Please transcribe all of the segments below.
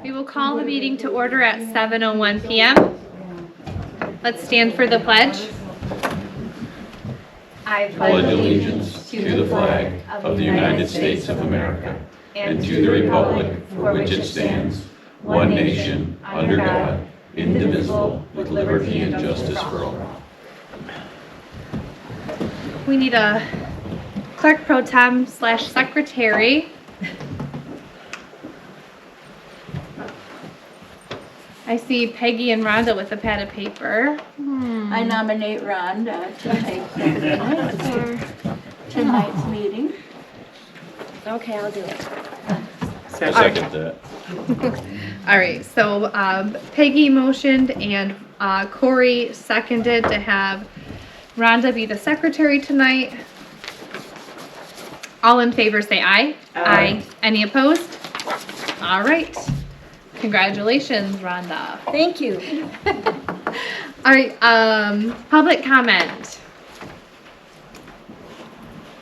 We will call the meeting to order at 7:01 p.m. Let's stand for the pledge. I pledge allegiance to the flag of the United States of America and to the republic for which it stands, one nation, under God, indivisible, with liberty and justice for all. We need a clerk pro tem / secretary. I see Peggy and Rhonda with a pad of paper. I nominate Rhonda to take secretary for tonight's meeting. Okay, I'll do it. I second that. All right, so Peggy motioned and Corey seconded to have Rhonda be the secretary tonight. All in favor say aye. Aye. Any opposed? All right. Congratulations, Rhonda. Thank you. All right, public comment.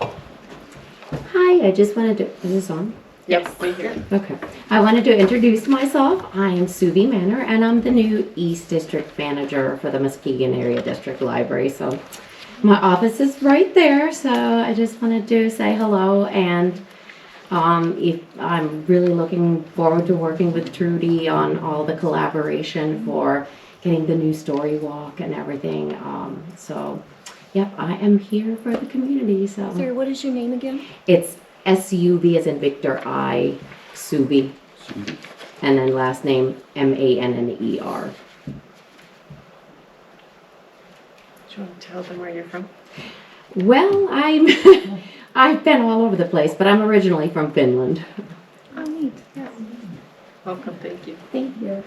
Hi, I just wanted to, is this on? Yes. Okay. I wanted to introduce myself. I am Subi Manor, and I'm the new East District Manager for the Muskegon Area District Library. So my office is right there, so I just wanted to say hello, and if I'm really looking forward to working with Trudy on all the collaboration for getting the new story walk and everything. So, yep, I am here for the community. So, Sorry, what is your name again? it's SUV as in Victor I, Subi, and then last name MANNER. Do you want to tell them where you're from? Well, I've been all over the place, but I'm originally from Finland. Oh, neat. Yes. Welcome, thank you. Thank you.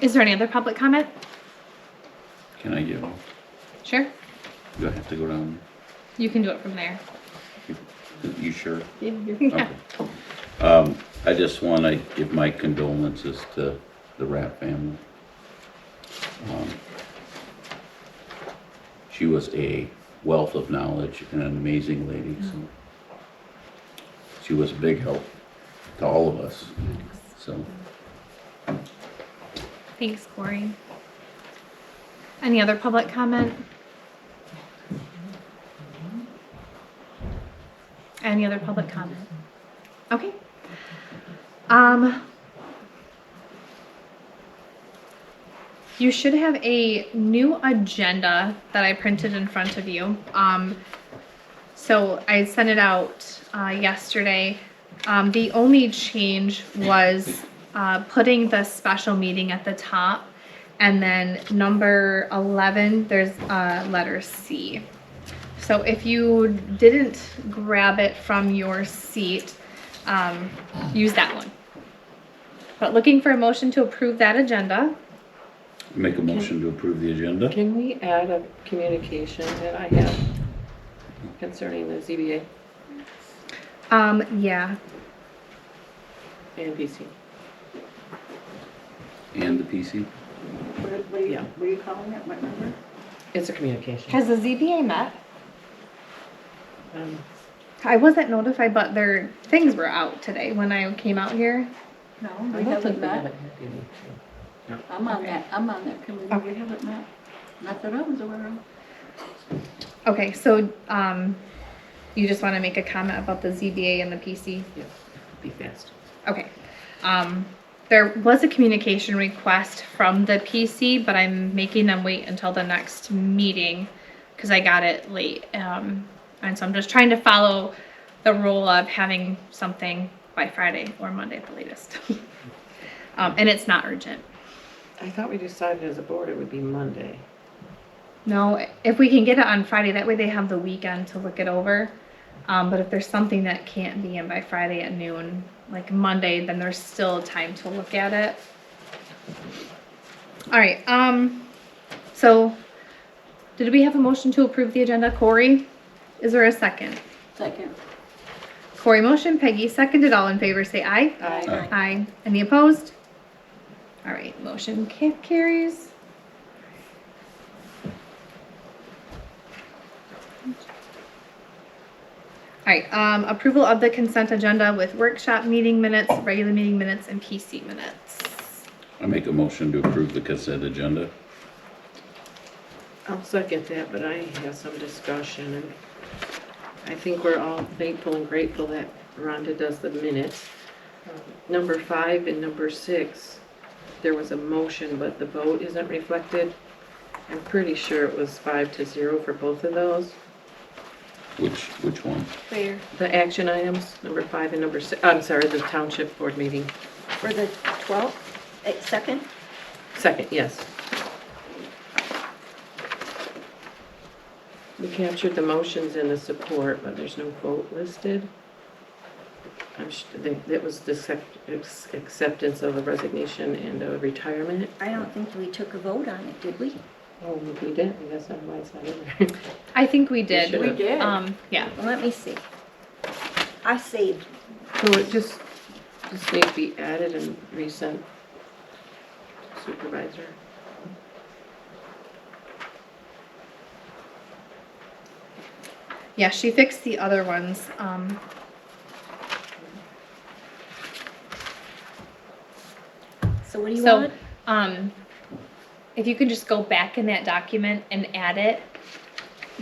Is there any other public comment? Can I give? Sure. Do I have to go down? You can do it from there. You sure? Yeah. I just want to give my condolences to the Rat family. She was a wealth of knowledge and an amazing lady. So she was a big help to all of us. So Thanks, Corey. Any other public comment? Any other public comment? Okay. You should have a new agenda that I printed in front of you. So I sent it out yesterday. The only change was putting the special meeting at the top, and then number 11, there's letter C. So if you didn't grab it from your seat, use that one. But looking for a motion to approve that agenda. make a motion to approve the agenda. Can we add a communication that I have concerning the ZBA Yeah. and PC? And the PC? Yeah. What are you calling it? What number? It's a communication. Has the ZBA met? Um, I wasn't notified, but their things were out today when I came out here. No, I we don't haven't think we met. haven't had any. I'm on that committee. Okay. We haven't met. Not that I was aware of. Okay, so you just want to make a comment about the ZBA and the PC? Yeah, be fast. Okay. There was a communication request from the PC, but I'm making them wait until the next meeting because I got it late. And so I'm just trying to follow the rule of having something by Friday or Monday at the latest. And it's not urgent. I thought we decided as a board it would be Monday. No, if we can get it on Friday, that way they have the weekend to look it over. But if there's something that can't be in by Friday at noon, like Monday, then there's still time to look at it. All right, so did we have a motion to approve the agenda? Corey, is there a second? Second. Corey motion, Peggy seconded, all in favor say aye. Aye. Aye. Any opposed? All right, motion carries. right, approval of the consent agenda with workshop meeting minutes, regular meeting minutes, and PC minutes. I make a motion to approve the consent agenda. I'll second that, but I have some discussion, and I think we're all thankful and grateful that Rhonda does the minutes. Number 5 and number 6, there was a motion, but the vote isn't reflected. I'm pretty sure it was 5-0 for both of those. Which one? Where? The action items, number 5 and number 6, I'm sorry, the township board meeting. For the 12th, second? Second, yes. We captured the motions and the support, but there's no vote listed. That was the acceptance of a resignation and a retirement. I don't think we took a vote on it, did we? Oh, we did? I guess not why it's not in there. I think we did. We should've. did. Yeah. Well, let me see. I saved. So it just need to be added and resent to supervisor. Yeah, she fixed the other ones. So what do you So, want? if you could just go back in that document and add it.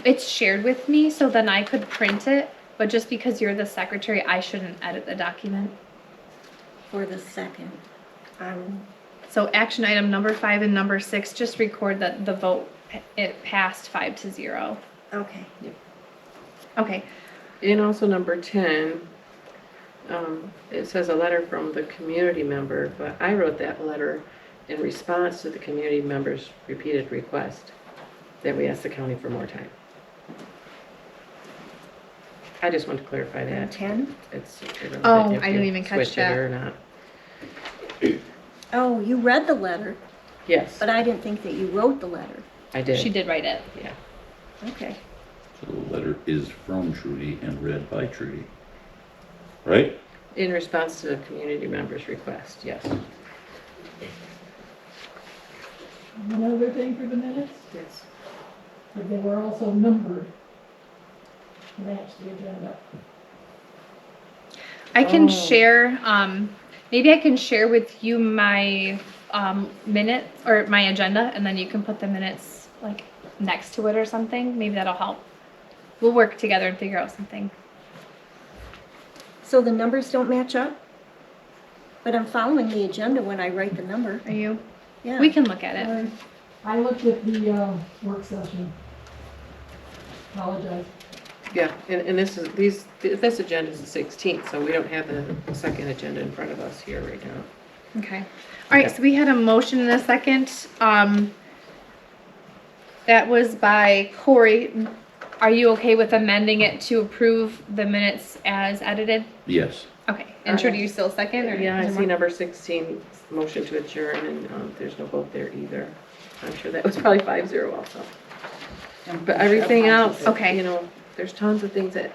It's shared with me, so then I could print it, but just because you're the secretary, I shouldn't edit the document. For the second. So action item number 5 and number 6, just record that the vote, it passed 5-0. Okay. Okay, And also number 10, it says a letter from the community member, but I wrote that letter in response to the community member's repeated request that we ask the county for more time. I just want to clarify that. 10? It's, Oh, if I you didn't even catch switch it that. or not. Oh, you read the letter, Yes, but I didn't think that you wrote the letter. I did. she did write it. Yeah. Okay. So the letter is from Trudy and read by Trudy. Right? In response to the community member's request, yes. Another thing for the minutes, Yes. that they were also numbered to match the agenda. I can Oh. share, maybe I can share with you my minutes or my agenda, and then you can put the minutes like next to it or something. Maybe that'll help. We'll work together and figure out something. So the numbers don't match up? But I'm following the agenda when I write the number. Are you? Yeah. We can look at it. I looked at the work session. Apologize. Yeah, and this this agenda is the 16th, so we don't have the second agenda in front of us here right now. Okay. All right, so we had a motion in a second. That was by Corey. Are you okay with amending it to approve the minutes as edited? Yes. Okay. And Trudy, you still second? Or Yeah, I is there see more? number 16, motion to adjourn, and there's no vote there either. I'm sure that was probably 5-0 also. But everything else, Okay. you know, there's tons of things that,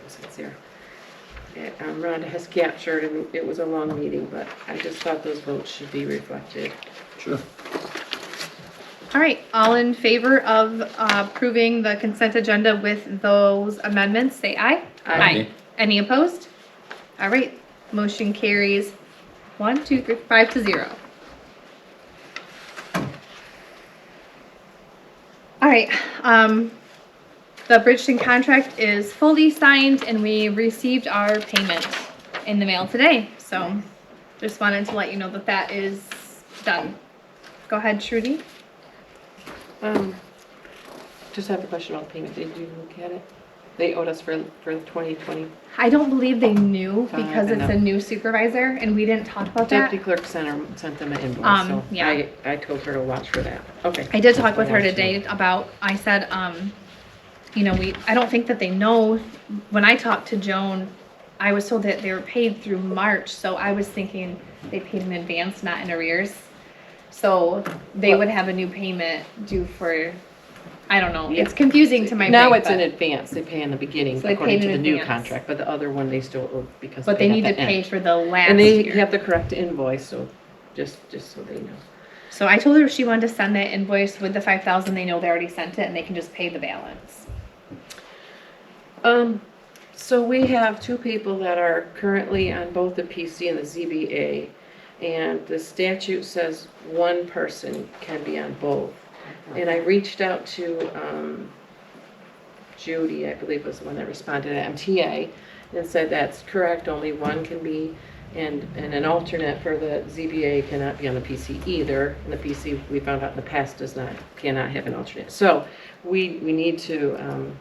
sincere. Rhonda has captured, and it was a long meeting, but I just thought those votes should be reflected. Sure. All right, all in favor of approving the consent agenda with those amendments, say aye. Aye. Any opposed? All right, motion carries 1, 2, 3, 5-0. All right, the Bridgeton contract is fully signed and we received our payment in the mail today. So just wanted to let you know that that is done. Go ahead, Trudy. Just have a question about the payment. Did you look at it? They owed us for the 2020. I don't believe they knew Fine, because I it's know. a new supervisor and we didn't talk about that. Deputy clerk sent them an invoice, so yeah. I told her to watch for that. Okay. I did talk with her That's what I today about, I said, you know, I don't think that they know. When I talked to Joan, I was told that they were paid through March, so I was thinking they paid in advance, not in arrears. So they would have a new payment due for, I don't know, Yeah. it's confusing to my brain. Now it's but- in advance. They pay in the beginning So they according paid to in the new advance. contract, but the other one they still owe because. But they paid need at to the pay end. for the last And they year. have the correct invoice, so just so they know. So I told her if she wanted to send that invoice with the 5,000, they know they already sent it and they can just pay the balance. So we have two people that are currently on both the PC and the ZBA, and the statute says one person can be on both. And I reached out to Judy, I believe was the one that responded at MTA, and said that's correct, only one can be, and an alternate for the ZBA cannot be on the PC either. And the PC, we found out in the past, cannot have an alternate. So we need to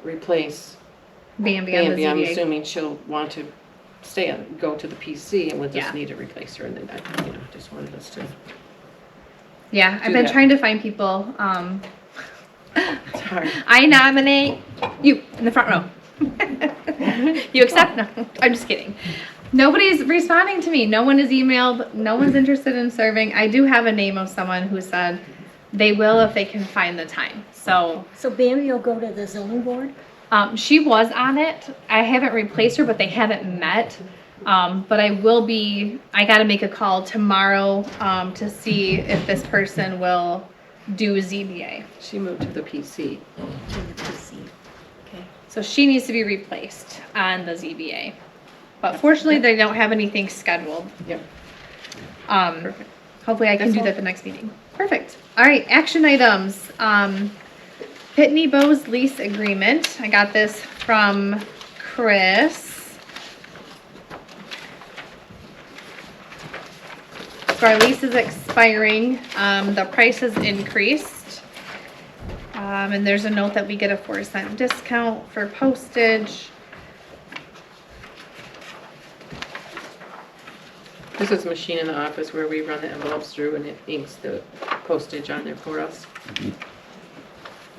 replace Bambi on the Bambi. I'm ZBA. assuming she'll want to go to the PC, and we'll just Yeah. need to replace her, and then just wanted us to. Yeah, I've do been that. trying to find people. It's hard. I nominate you in the front row. You accept? No, I'm just kidding. Nobody's responding to me. No one is emailed. No one's interested in serving. I do have a name of someone who said they will if they can find the time. So So Bambi will go to the zoning board? she was on it. I haven't replaced her, but they haven't met. But I got to make a call tomorrow to see if this person will do ZBA. She moved to the PC. To the PC. Okay. So she needs to be replaced on the ZBA. But fortunately, they don't have anything scheduled. Yep. Perfect. Hopefully I can That's do all. that the next meeting. Perfect. All right, action items. Pitney Bowes lease agreement. I got this from Chris. So our lease is expiring. The price has increased. And there's a note that we get a 4-cent discount for postage. This is a machine in the office where we run the envelopes through, and it inks the postage on there for us,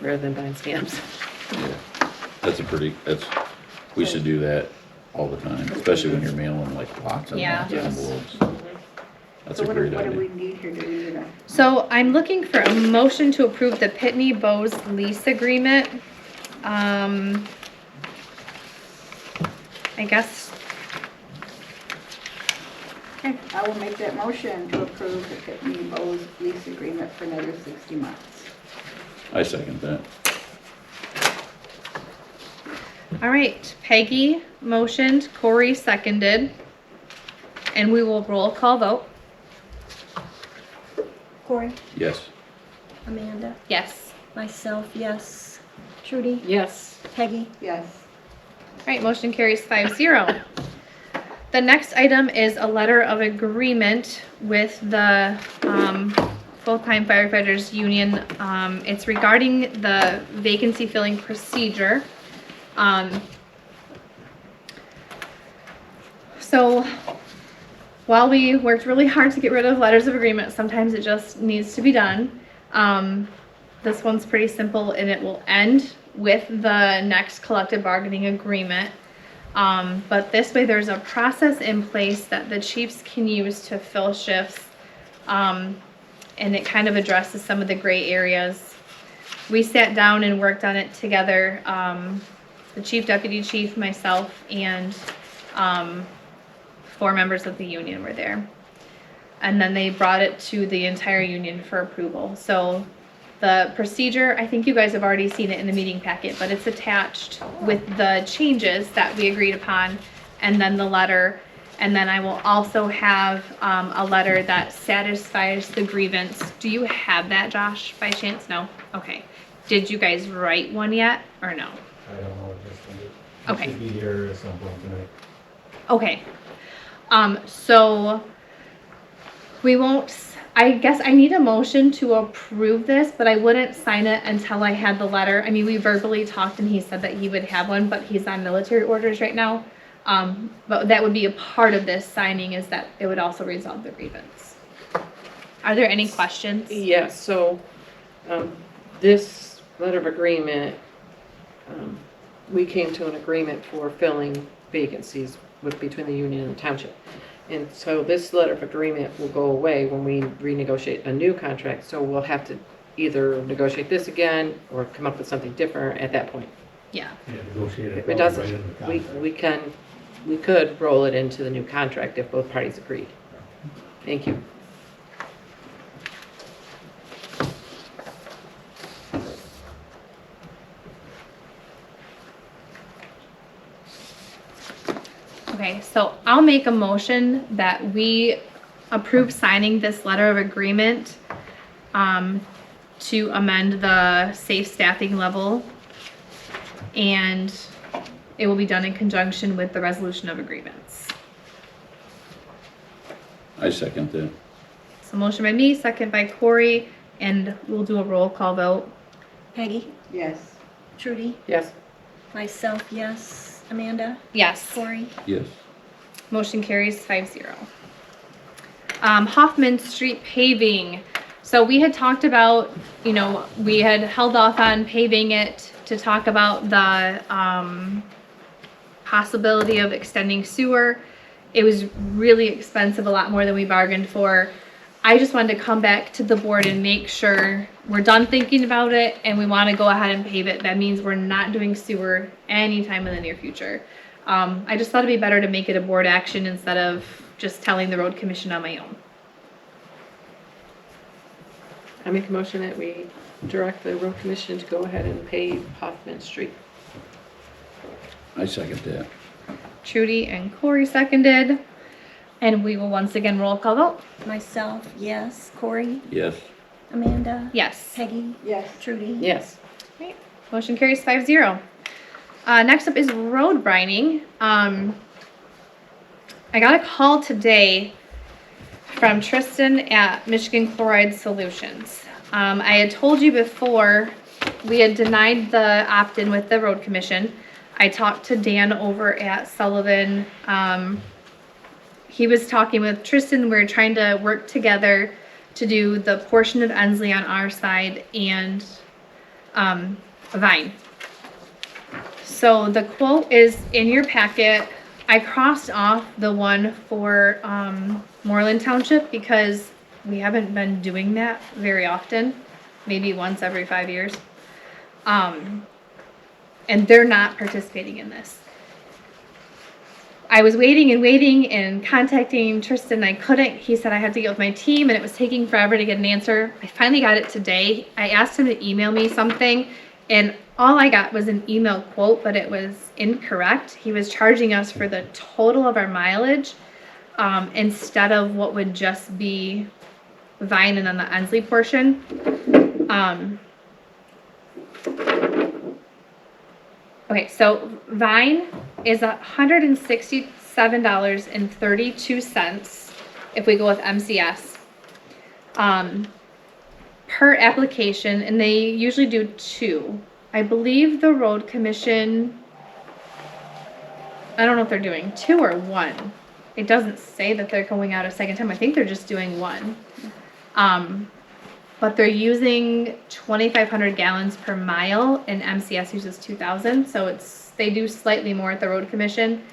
rather than buying stamps. We should do that all the time, especially when you're mailing like lots and Yeah. lots of Yes. envelopes. That's So a what great do idea. we need here? Do we need a? So I'm looking for a motion to approve the Pitney Bowes lease agreement. I guess, Okay, I will make that motion to approve the Pitney Bowes lease agreement for another 60 months. I second that. all right, Peggy motioned, Corey seconded, and we will roll call vote. Corey, Yes. Amanda, Yes. myself, yes. Trudy, Yes. Peggy, Yes. All right, motion carries 5-0. The next item is a letter of agreement with the full-time firefighters union. It's regarding the vacancy filling procedure. So while we worked really hard to get rid of letters of agreement, sometimes it just needs to be done. This one's pretty simple, and it will end with the next collective bargaining agreement. But this way there's a process in place that the chiefs can use to fill shifts. And it kind of addresses some of the gray areas. We sat down and worked on it together. The chief, deputy chief, myself, and 4 members of the union were there. And then they brought it to the entire union for approval. So the procedure, I think you guys have already seen it in the meeting packet, but it's attached with the changes that we agreed upon, and then the letter. And then I will also have a letter that satisfies the grievance. Do you have that, Josh, by chance? No? Okay. Did you guys write one yet, or no? I don't know, just, Okay. it should be here at some point tonight. Okay. So we won't, I guess I need a motion to approve this, but I wouldn't sign it until I had the letter. I mean, we verbally talked and he said that he would have one, but he's on military orders right now. But that would be a part of this signing, is that it would also resolve the grievance. Are there any questions? Yes, so this letter of agreement, we came to an agreement for filling vacancies between the union and the township. And so this letter of agreement will go away when we renegotiate a new contract. So we'll have to either negotiate this again or come up with something different at that point. Yeah. Yeah, negotiate it If it probably doesn't, right in the contract. we could roll it into the new contract if both parties agreed. Thank you. Okay, so I'll make a motion that we approve signing this letter of agreement to amend the safe staffing level, and it will be done in conjunction with the resolution of agreements. I second that. So motion by me, second by Corey, and we'll do a roll call vote. Peggy, Yes. Trudy, Yes. myself, yes. Amanda, Yes. Corey, Yes. Motion carries 5-0. Hoffman Street paving. So we had talked about, we had held off on paving it to talk about the possibility of extending sewer. It was really expensive, a lot more than we bargained for. I just wanted to come back to the board and make sure we're done thinking about it and we want to go ahead and pave it. That means we're not doing sewer anytime in the near future. I just thought it'd be better to make it a board action instead of just telling the road commission on my own. I make a motion that we direct the road commission to go ahead and pave Hoffman Street. I second that. Trudy and Corey seconded. And we will once again roll call vote. myself, yes. Corey, Yes. Amanda, Yes. Peggy, Yes. Trudy. Yes. Motion carries 5-0. Next up is road brining. I got a call today from Tristan at Michigan Chloride Solutions. I had told you before we had denied the opt-in with the road commission. I talked to Dan over at Sullivan. He was talking with Tristan. We were trying to work together to do the portion of Ensley on our side and Vine. So the quote is in your packet. I crossed off the one for Moreland Township because we haven't been doing that very often, maybe once every 5 years. And they're not participating in this. I was waiting and contacting Tristan. I couldn't. He said I had to get with my team and it was taking forever to get an answer. I finally got it today. I asked him to email me something and all I got was an email quote, but it was incorrect. He was charging us for the total of our mileage instead of what would just be Vine and on the Ensley portion. Okay, so Vine is $167.32 if we go with MCS per application, and they usually do 2. I believe the road commission, I don't know if they're doing 2 or 1. It doesn't say that they're going out a second time. I think they're just doing 1. But they're using 2,500 gallons per mile, and MCS uses 2,000. So they do slightly more at the road commission,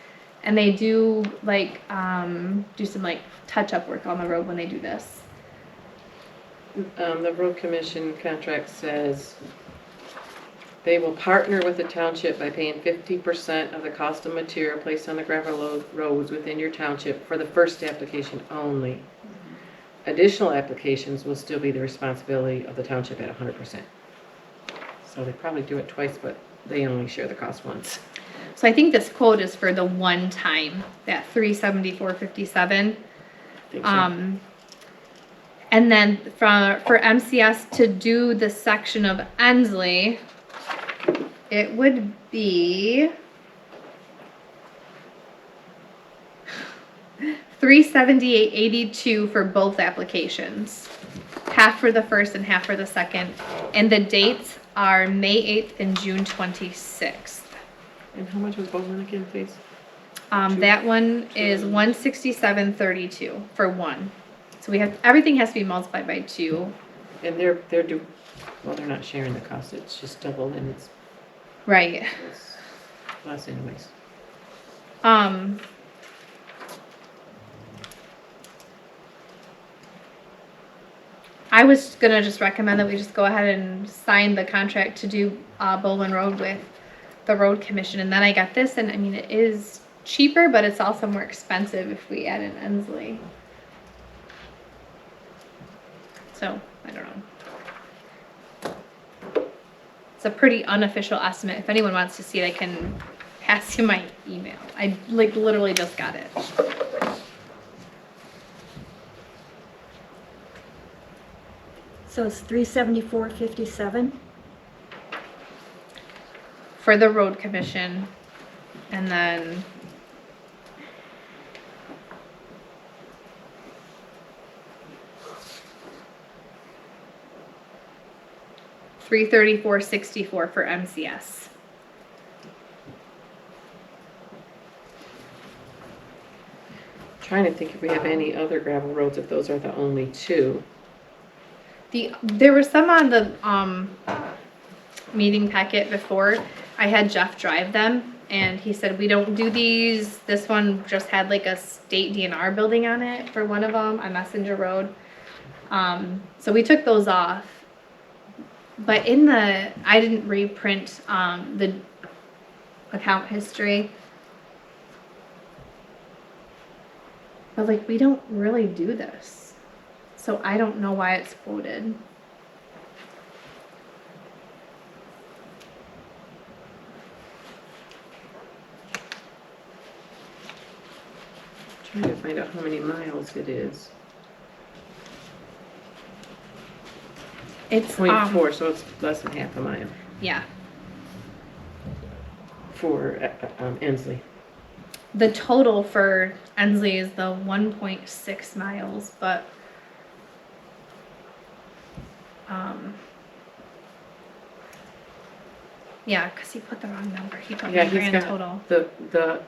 and they do do some touch-up work on the road when they do this. The road commission contract says they will partner with the township by paying 50% of the cost of material placed on the gravel roads within your township for the first application only. Additional applications will still be the responsibility of the township at 100%. So they probably do it twice, but they only share the cost once. So I think this quote is for the one time, that $374.57. And then for MCS to do the section of Ensley, it would be $378.82 for both applications. Half for the first and half for the second. And the dates are May 8th and June 26th. And how much was Bowman again, please? That one is $167.32 for one. So everything has to be multiplied by 2. And they're not sharing the cost, it's just double and it's Right. less anyways. I was gonna just recommend that we just go ahead and sign the contract to do Bowman Road with the road commission, and then I got this, and I mean it is cheaper, but it's also more expensive if we add in Ensley. So I don't know. It's a pretty unofficial estimate. If anyone wants to see it, I can pass you my email. I like literally just got it. So it's 374.57. For the road commission, and then $334.64 for MCS. Trying to think if we have any other gravel roads, if those are the only two. There were some on the meeting packet before. I had Jeff drive them, and he said we don't do these. This one just had like a state DNR building on it for one of them on Messenger Road. So we took those off. But I didn't reprint the account history. But like, we don't really do this. So I don't know why it's quoted. Trying to find out how many miles it is. It's 0.4, so it's less than half a mile yeah. for Ensley. The total for Ensley is the 1.6 miles, but yeah, because he put the wrong number. He put Yeah, the he's grand got total. the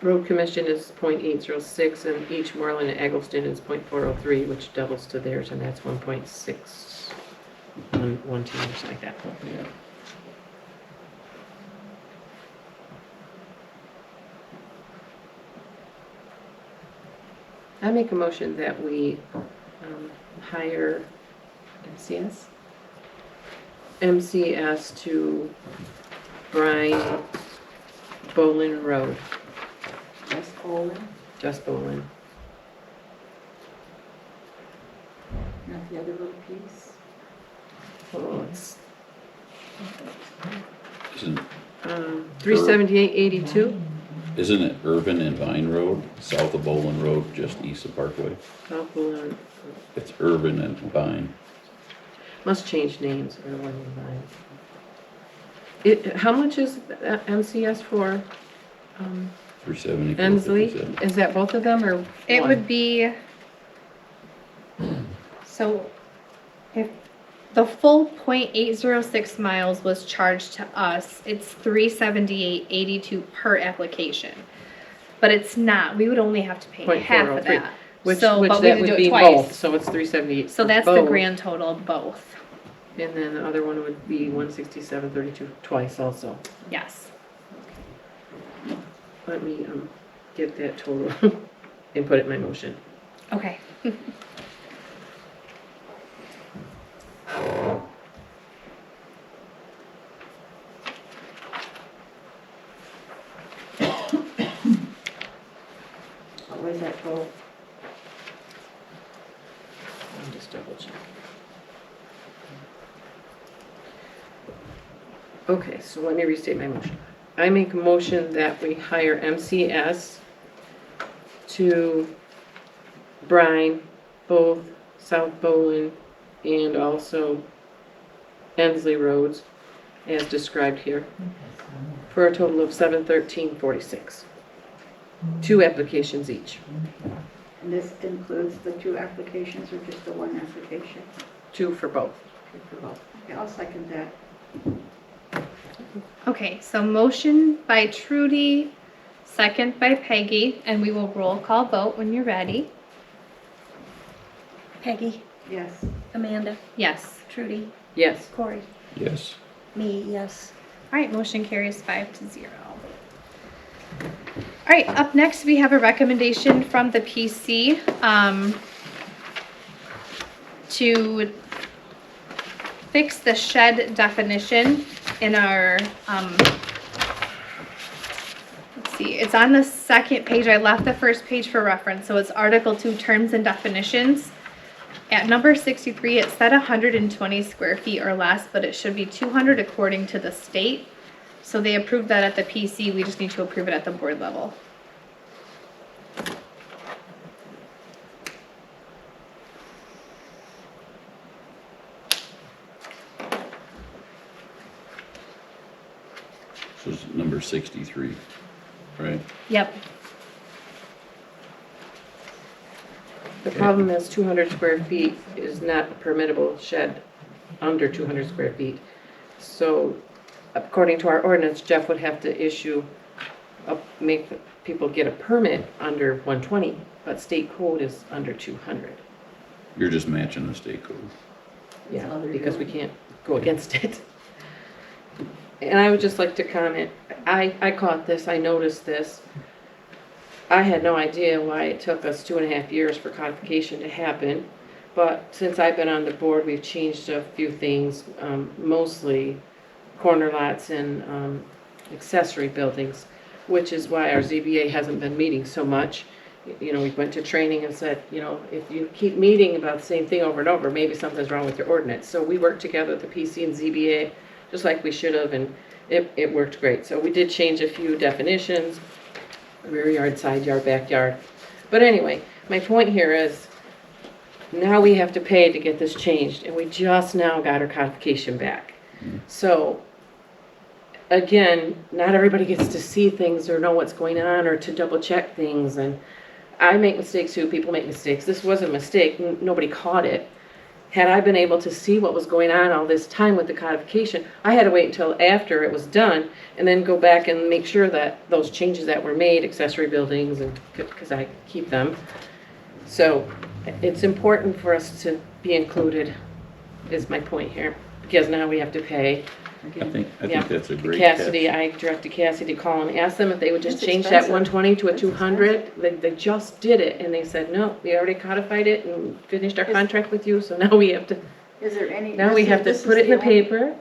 road commission is 0.806, and each Moreland and Eggleston is 0.403, which doubles to theirs, and that's 1.612 or something like that. Yeah. I make a motion that we hire MCS to Brine Bolin Road. Just Olin, Just Bolin. not the other little piece. Oh, it's Isn't, 378.82. isn't it Irvin and Vine Road, south of Bowling Road, just east of Parkway? South Bolin. It's Irvin and Vine. Must change names. How much is MCS for 370. Ensley? Is that both of them or It one? would be, so if the full 0.806 miles was charged to us, it's $378.82 per application. But it's not, we would only have to pay half of 0.403, that. Which So, but we that would do would it be twice. both, so it's 378. So for that's the both. grand total of both. And then the other one would be 167.32 twice also. Yes. Let me get that total and put it in my motion. Okay. What was that total? I'll just double check. Okay, so let me restate my motion. I make a motion that we hire MCS to brine both South Bolin and also Ensley roads as described here for a total of $713.46. 2 applications each. And this includes the 2 applications or just the 1 application? 2 for both. Okay, I'll second that. Okay, so motion by Trudy, second by Peggy, and we will roll call vote when you're ready. Peggy, Yes. Amanda, Yes. Trudy, Yes. Corey, Yes. me, yes. All right, motion carries 5-0. All right, up next we have a recommendation from the PC to fix the shed definition in our, let's see, it's on the second page. I left the first page for reference, so it's Article 2, Terms and Definitions. At number 63, it said 120 square feet or less, but it should be 200 according to the state. So they approved that at the PC, we just need to approve it at the board level. So it's number 63, right? Yep. The problem is 200 square feet is not a permittable shed under 200 square feet. So according to our ordinance, Jeff would have to make people get a permit under 120, but state code is under 200. You're just matching the state code. Yeah, because we can't go against it. And I would just like to comment, I caught this, I noticed this. I had no idea why it took us 2.5 years for codification to happen. But since I've been on the board, we've changed a few things, mostly corner lots and accessory buildings, which is why our ZBA hasn't been meeting so much. You know, we went to training and said, you know, if you keep meeting about the same thing over and over, maybe something's wrong with your ordinance. So we worked together with the PC and ZBA, just like we should have, and it worked great. So we did change a few definitions, rear yard, side yard, backyard. But anyway, my point here is, now we have to pay to get this changed, and we just now got our codification back. So, again, not everybody gets to see things or know what's going on or to double check things, and I make mistakes too, people make mistakes. This was a mistake, nobody caught it. Had I been able to see what was going on all this time with the codification, I had to wait until after it was done and then go back and make sure that those changes that were made, accessory buildings, and because I keep them. So it's important for us to be included, is my point here, because now we have to pay. I think Yeah. that's a great Cassidy, catch. I directed Cassidy to call and ask them if they would just It's change that expensive. 120 to a It's 200. They just did it, and they said, no, we already codified it and finished our contract with you, so now we have to, Is there any? now we have to put it in the paper.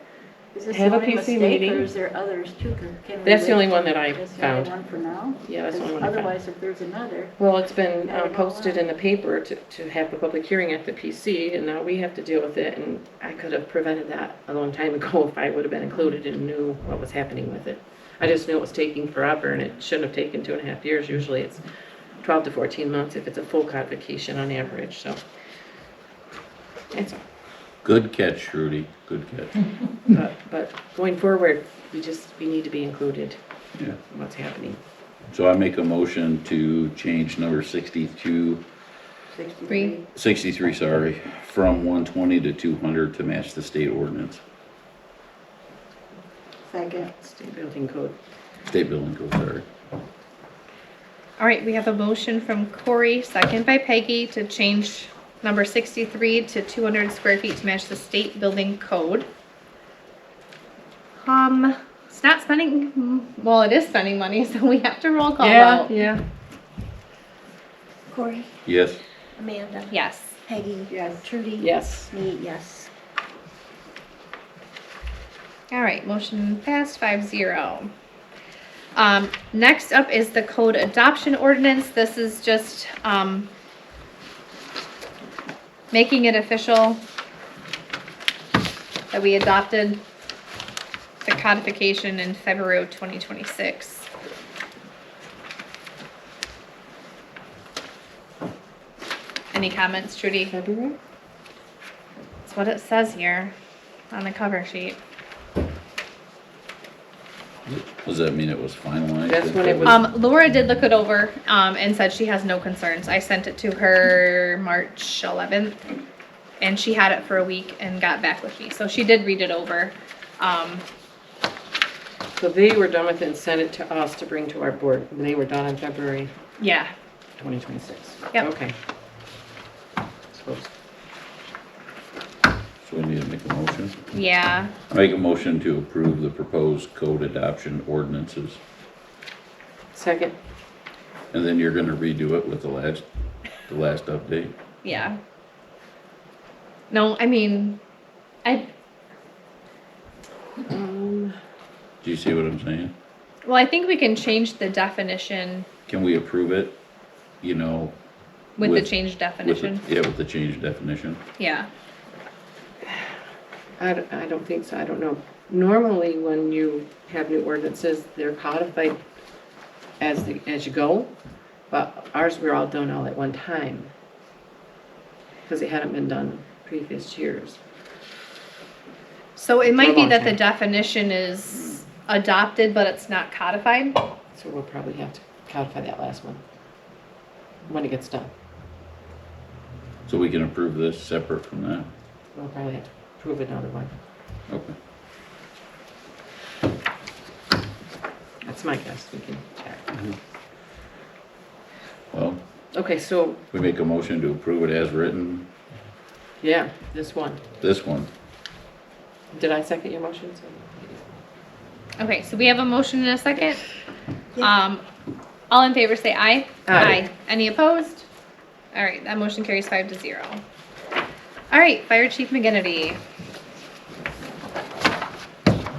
Is this have the a only PC mistake, meeting. or is there others too? Can we That's the wait only till- one that I That's the found. only one for now? Yeah, that's the only 'Cause one I found. Otherwise, if there's another, Well, it's been I don't know posted why. in the paper to have the public hearing at the PC, and now we have to deal with it, and I could have prevented that a long time ago if I would have been included and knew what was happening with it. I just knew it was taking forever, and it shouldn't have taken 2.5 years. Usually it's 12 to 14 months if it's a full codification on average, so. That's all. Good catch, Rudy, good catch. But going forward, we need to be included Yeah. in what's happening. So I make a motion to change number 63, 63. sorry, from 120 to 200 to match the state ordinance, Second. State building code. state building code, sorry. All right, we have a motion from Corey, second by Peggy, to change number 63 to 200 square feet to match the state building code. It's not spending, well, it is spending money, so we have to roll call vote. Yeah. Corey, Yes, Amanda, Yes. Peggy, Yes. Trudy. Yes. Me, yes. All right, motion passed 5-0. Next up is the code adoption ordinance. This is just, making it official that we adopted the codification in February of 2026. Any comments, Trudy? February? That's what it says here on the cover sheet. does that mean it was finalized? That's when it was- Laura did look it over, and said she has no concerns. I sent it to her March 11th, and she had it for a week and got back with me. So she did read it over. So they were done with it and sent it to us to bring to our board. And they were done in February Yeah, 2026. Yep. Okay. So we need to make a motion. yeah. I make a motion to approve the proposed code adoption ordinances. Second. And then you're gonna redo it with the last update? Yeah. No, I mean, Do you see what I'm saying? well, I think we can change the definition Can we approve it, you know? with the With- changed with the- definition. Yeah, with the changed definition. Yeah. I don't think so, I don't know. Normally, when you have new ordinances, they're codified as you go, but ours were all done all at one time. Because it hadn't been done previous years. So it might be long that the time. definition is adopted, but it's not codified. So we'll probably have to codify that last one when it gets done. So we can approve this separate from that? We'll probably have to prove another one. Okay. That's my guess, we can check. Well, Okay, so, we make a motion to approve it as written, yeah, this one. this one. Did I second your motion? Okay, so we have a motion and a second. Yeah. All in favor say aye. Aye. Any opposed? All right, that motion carries 5-0. All right, Fire Chief McGinnity.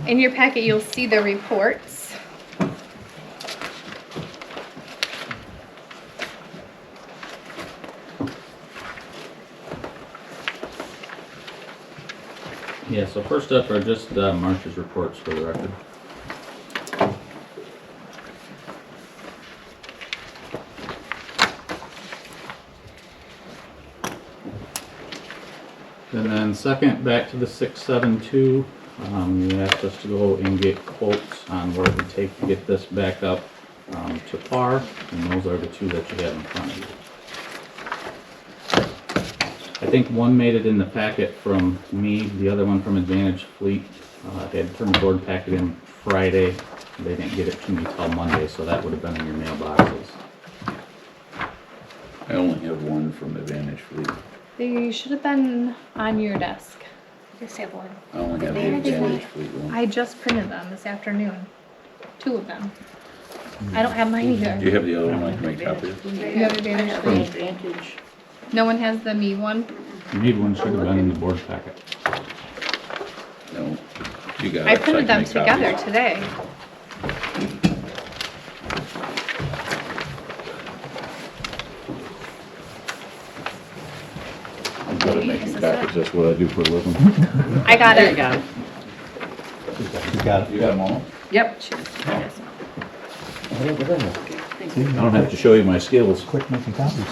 In your packet, you'll see the reports. Yeah, so first up are just March's reports for the record. And then second, back to the 672, you asked us to go and get quotes on what it would take to get this back up to par, and those are the two that you have in front of you. I think one made it in the packet from me, the other one from Advantage Fleet. They had turned the board packet in Friday. They didn't get it to me till Monday, so that would have been in your mailboxes. I only have one from Advantage Fleet. They should have been on your desk. Just have one. I only have the Advantage Advantage Fleet one. I just printed them this afternoon. 2 of them. I don't have mine Do either. you have the other one I can make copies? You have Advantage I have Fleet? Advantage. No one has the me one? You need one, should have been in the board packet. No. You got it. I so printed can them make copies. together today. I'm good at making copies, that's what I do for a living. I got There you it. go. You got You got them all? Yep. I don't have to show you my skills. Quick making copies.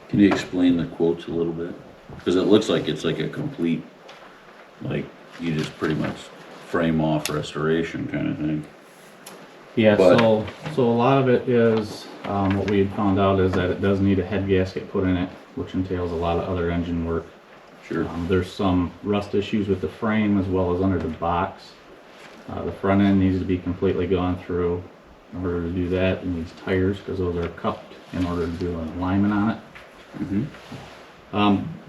Can you explain the quotes a little bit? Because it looks like it's like a complete, like, you just pretty much frame off restoration kind of thing. Yeah, But- so a lot of it is, what we had found out is that it does need a head gasket put in it, which entails a lot of other engine work. Sure. There's some rust issues with the frame as well as under the box. The front end needs to be completely gone through. In order to do that, it needs tires because those are cupped in order to do an alignment on it. Mm-hmm.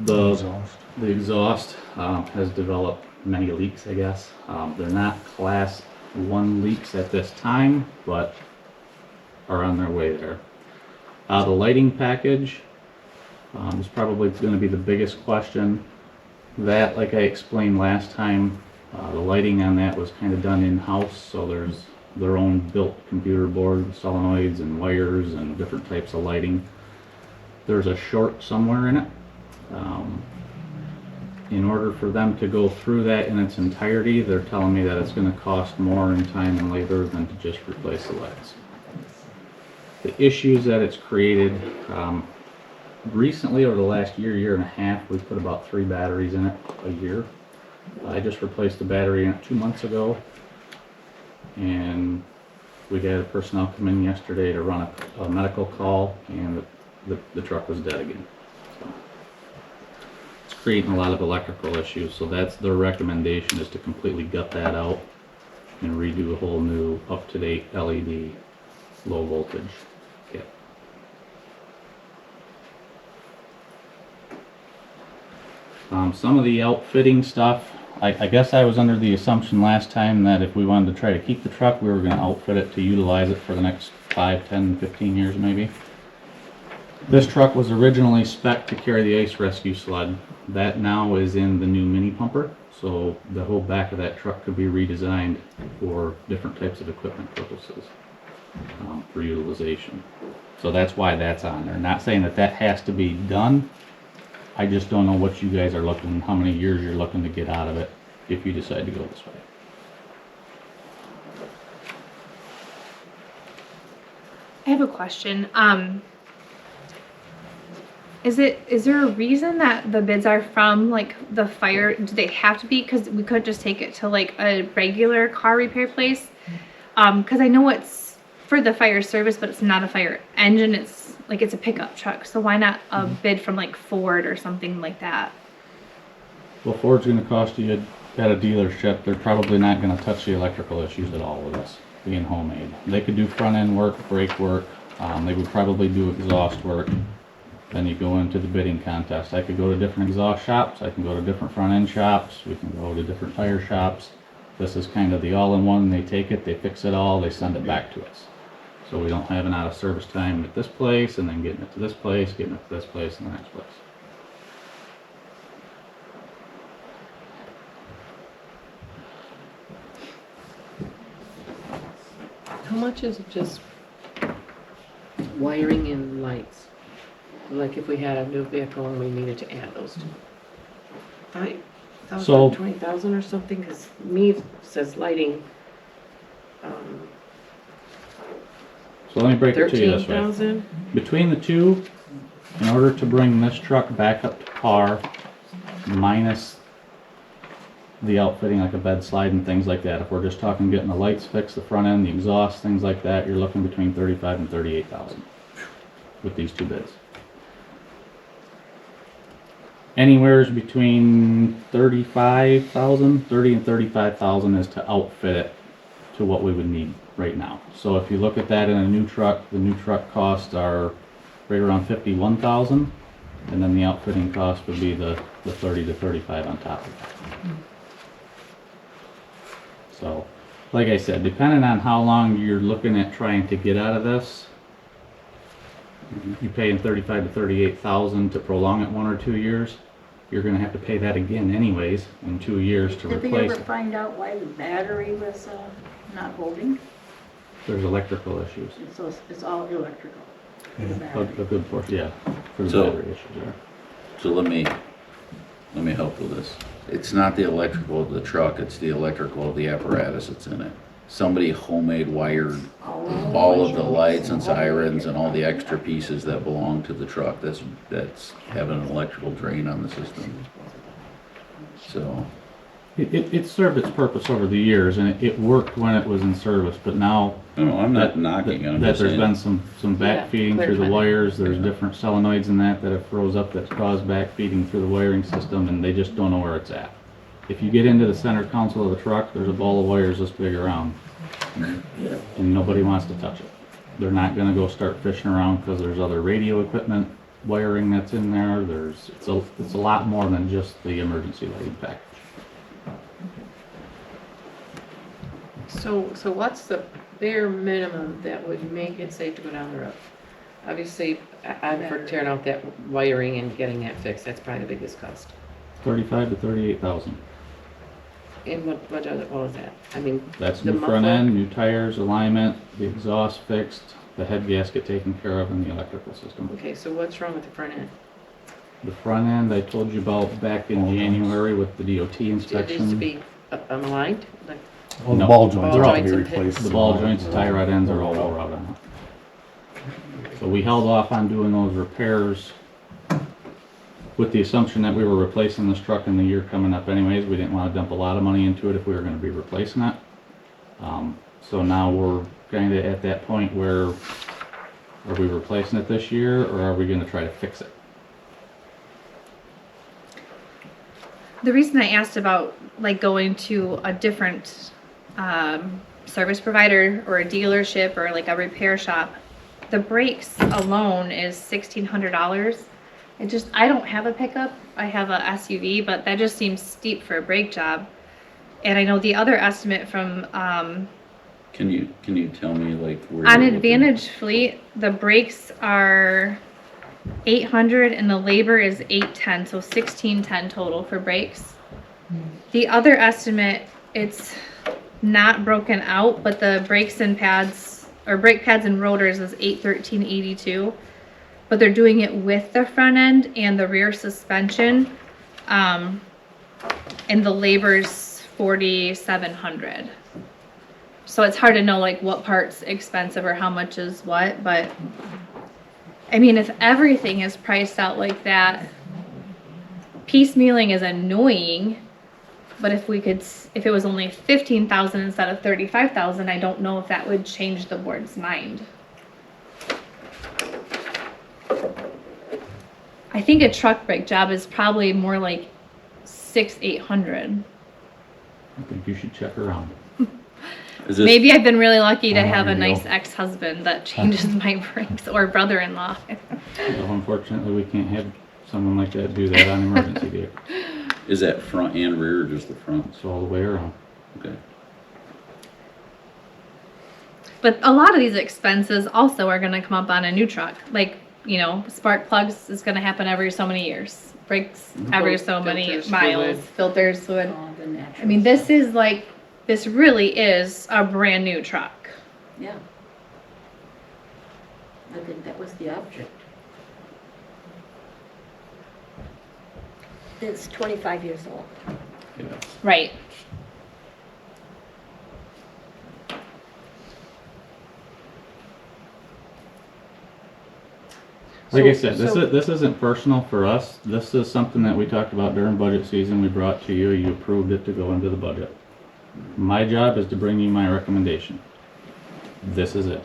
The exhaust has developed many leaks, I guess. They're not class 1 leaks at this time, but are on their way there. The lighting package is probably going to be the biggest question. That, like I explained last time, the lighting on that was kind of done in-house, so there's their own built computer board, solenoids and wires and different types of lighting. There's a short somewhere in it. In order for them to go through that in its entirety, they're telling me that it's going to cost more in time and labor than to just replace the lights. The issues that it's created, recently over the last year and a half, we've put about 3 batteries in it a year. I just replaced the battery in it 2 months ago, and we had a personnel come in yesterday to run a medical call, and the truck was dead again. So it's creating a lot of electrical issues, so that's their recommendation, is to completely gut that out and redo a whole new up-to-date LED low voltage kit. Some of the outfitting stuff, I guess I was under the assumption last time that if we wanted to try to keep the truck, we were gonna outfit it to utilize it for the next 5, 10, 15 years maybe. This truck was originally spec'd to carry the ice rescue sled. That now is in the new mini pumper, so the whole back of that truck could be redesigned for different types of equipment purposes, for utilization. So that's why that's on there. Not saying that that has to be done. I just don't know what you guys are looking, how many years you're looking to get out of it if you decide to go this way. I have a question. Is there a reason that the bids are from like the fire? Do they have to be? Because we could just take it to like a regular car repair place. Because I know it's for the fire service, but it's not a fire engine. It's like it's a pickup truck. So why not a bid from like Ford or something like that? Well, Ford's gonna cost you at a dealership. They're probably not gonna touch the electrical issues at all with this being homemade. They could do front end work, brake work. They would probably do exhaust work. Then you go into the bidding contest. I could go to different exhaust shops. I can go to different front end shops. We can go to different tire shops. This is kind of the all-in-one. They take it, they fix it all, they send it back to us. So we don't have an out of service time at this place and then getting it to this place, getting it to this place and the next place. How much is it just wiring and lights? Like if we had a new vehicle and we needed to add those two? 5,000, So- 20,000 or something? Because me says lighting, So let me break it to you this way. 13,000. Between the two, in order to bring this truck back up to par, minus the outfitting like a bed slide and things like that, if we're just talking getting the lights fixed, the front end, the exhaust, things like that, you're looking between 35 and 38,000 with these two bids. Anywhere's between 35,000, 30 and 35,000 is to outfit it to what we would need right now. So if you look at that in a new truck, the new truck costs are right around 51,000, and then the outfitting cost would be the 30 to 35 on top of that. So, like I said, depending on how long you're looking at trying to get out of this, you're paying 35 to 38,000 to prolong it 1 or 2 years. You're going to have to pay that again anyways in 2 years to Did they replace ever it. find out why the battery was not holding? There's electrical issues. So it's all electrical. The A battery. good portion, yeah, for the So- battery issues there. So let me help with this. It's not the electrical of the truck, it's the electrical of the apparatus that's in it. Somebody homemade wired all of the lights and sirens and all the extra pieces that belong to the truck. That's having an electrical drain on the system. So, It served its purpose over the years, and it worked when it was in service, but now no, I'm not that knocking it, I'm that just there's been saying. some back feeding through the clarify that. wires, there's different solenoids in that have froze up that cause back feeding through the wiring system, and they just don't know where it's at. If you get into the center console of the truck, there's a ball of wires this big around, and nobody wants to touch it. They're not gonna go start fishing around because there's other radio equipment wiring that's in there. It's a lot more than just the emergency lighting package. So what's the bare minimum that would make it safe to go down the road? Obviously, I'm for tearing out that wiring and getting that fixed. That's probably the biggest cost. 35 to 38,000. And what was that? I mean, That's the new front muffler? end, new tires, alignment, the exhaust fixed, the head gasket taken care of, and the electrical system. Okay, so what's wrong with the front end? The front end, I told you about back in January with the DOT It needs to inspection. be aligned? Like, Well, the No. ball joints Ball are to be joints and pins. replaced. The ball joints, tie rod ends are all wore out on it. So we held off on doing those repairs with the assumption that we were replacing this truck in the year coming up anyways. We didn't want to dump a lot of money into it if we were going to be replacing it. So now we're kind of at that point where, are we replacing it this year or are we going to try to fix it? The reason I asked about like going to a different service provider or a dealership or like a repair shop, the brakes alone is $1,600. I don't have a pickup. I have a SUV, but that just seems steep for a brake job. And I know the other estimate from, Can you tell me like where? on you're looking? Advantage Fleet, the brakes are 800 and the labor is 810, so 1610 total for brakes. The other estimate, it's not broken out, but the brakes and pads, or brake pads and rotors is 813.82, but they're doing it with the front end and the rear suspension, and the labor's 4,700. So it's hard to know like what part's expensive or how much is what, but I mean, if everything is priced out like that, piecemealing is annoying. But if it was only 15,000 instead of 35,000, I don't know if that would change the board's mind. I think a truck brake job is probably more like 600-800. I think you should check around. Is this, Maybe I've been really lucky to I'm have a hungry, nice ex-husband that changes my brakes, or brother-in-law. So unfortunately, we can't have someone like that do that on emergency vehicles. is that front and rear or just the front? It's all the way around. Okay. But a lot of these expenses also are gonna come up on a new truck. Like, spark plugs is gonna happen every so many years. Brakes every so many Filters, miles, fluid. filters, fluid. All the natural I mean, this really is a brand new truck. Yeah. I think that was the object. It's 25 years old. Yeah. Right. Like I said, this isn't personal for us. This is something that we talked about during budget season. We brought to you. You approved it to go into the budget. My job is to bring you my recommendation. This is it.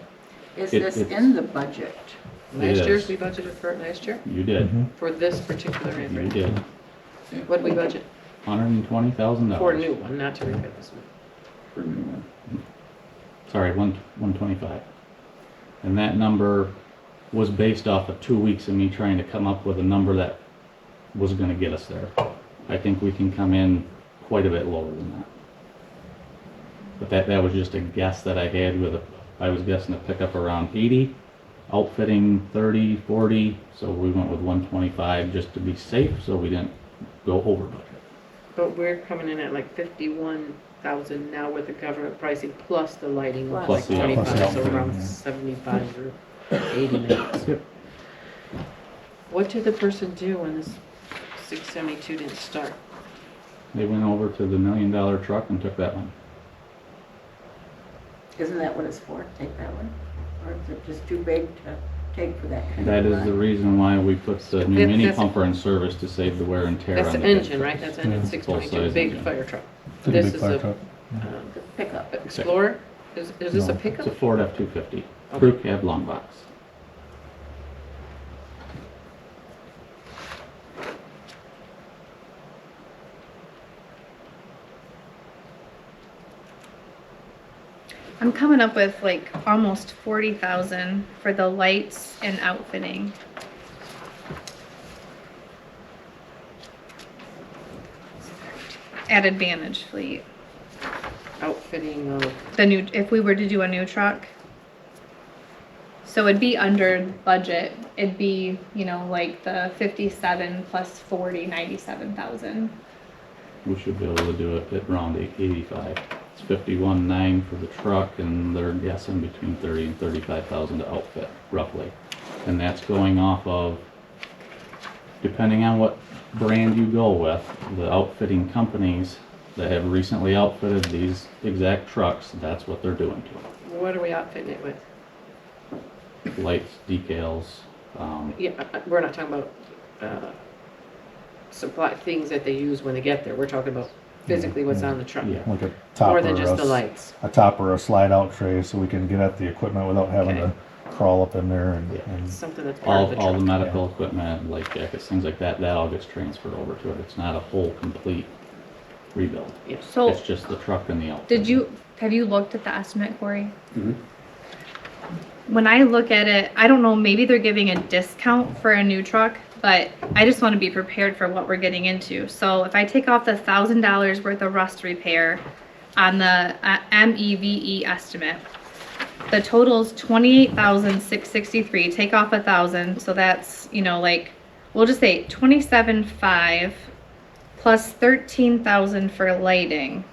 Is It- this it's- in the budget? It Last year, is. we budgeted for it last year, You did. for this particular You effort. did. What did we budget? $120,000. For a new one, not to repair this one. For a new one. Sorry, 125. And that number was based off of 2 weeks of me trying to come up with a number that was gonna get us there. I think we can come in quite a bit lower than that. But that was just a guess that I had I was guessing to pick up around 80, outfitting 30, 40, so we went with 125 just to be safe, so we didn't go over budget. But we're coming in at like 51,000 now with the government pricing plus the lighting of Plus like the 25, so outfitting, around yeah. 75 or 80 minutes. Yep. What did the person do when this 672 didn't start? They went over to the $1 million truck and took that one. Isn't that what it's for? Take that one? Or is it just too big to take for that kind That of is the run? reason why we put the new That- mini that's- pumper in service to save the wear and tear That's on the big engine, right? trucks. That's engine Yeah. 622, Full-size big engine. fire truck. It's a This big is fire a truck. The pickup. Explorer? Is this a No. pickup? It's a Ford F-250, Okay. crew cab long box. I'm coming up with like almost 40,000 for the lights and outfitting. At Advantage Fleet. Outfitting of, If we were to do a new truck. So it'd be under budget. It'd be, like the 57 plus 40, 97,000. We should be able to do it at around 85. It's 51.9 for the truck, and they're guessing between 30 and 35,000 to outfit, roughly. And that's going off of, depending on what brand you go with, the outfitting companies that have recently outfitted these exact trucks, that's what they're doing to them. what are we outfitting it with? Lights, decals, Yeah, we're not talking about supply, things that they use when they get there. We're talking about physically what's on the truck. yeah. Like a top More or than just the a, lights. a top or a slide out tray so we can get at the equipment without having Okay. to crawl up in there and, Yeah. and Something that's part of the All the truck. medical equipment, life jackets, things like that, that all gets transferred over to it. It's not a whole complete rebuild. So It's just the truck and the outfit. have you looked at the estimate, Corey? Mhm. When I look at it, I don't know, maybe they're giving a discount for a new truck, but I just want to be prepared for what we're getting into. So if I take off the $1,000 worth of rust repair on the MEVE estimate, the total's 28,663. Take off 1,000, so that's, you know, like, we'll just say 27,500 plus 13,000 for lighting.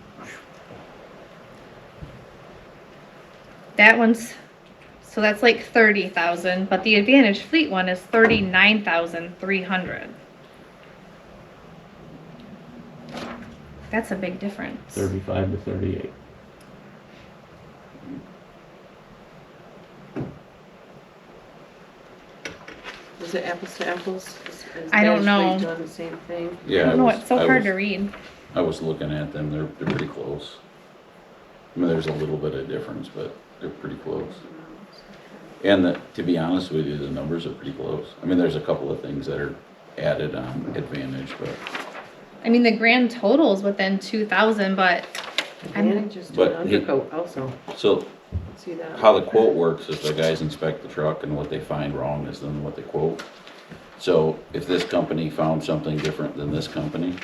That one's, so that's like 30,000, but the Advantage Fleet one is 39,300. That's a big difference. 35 to 38. Is it apples to apples? I don't know. Doing the same thing? I Yeah, don't know, it's so hard to read. I was looking at them, they're pretty close. I mean, there's a little bit of difference, but they're pretty close. And to be honest with you, the numbers are pretty close. I mean, there's a couple of things that are added on Advantage, but. I mean, the grand total's within 2,000, but Advantage is But doing undercoat also. So See that? how the quote works is the guys inspect the truck and what they find wrong is then what they quote. So if this company found something different than this company,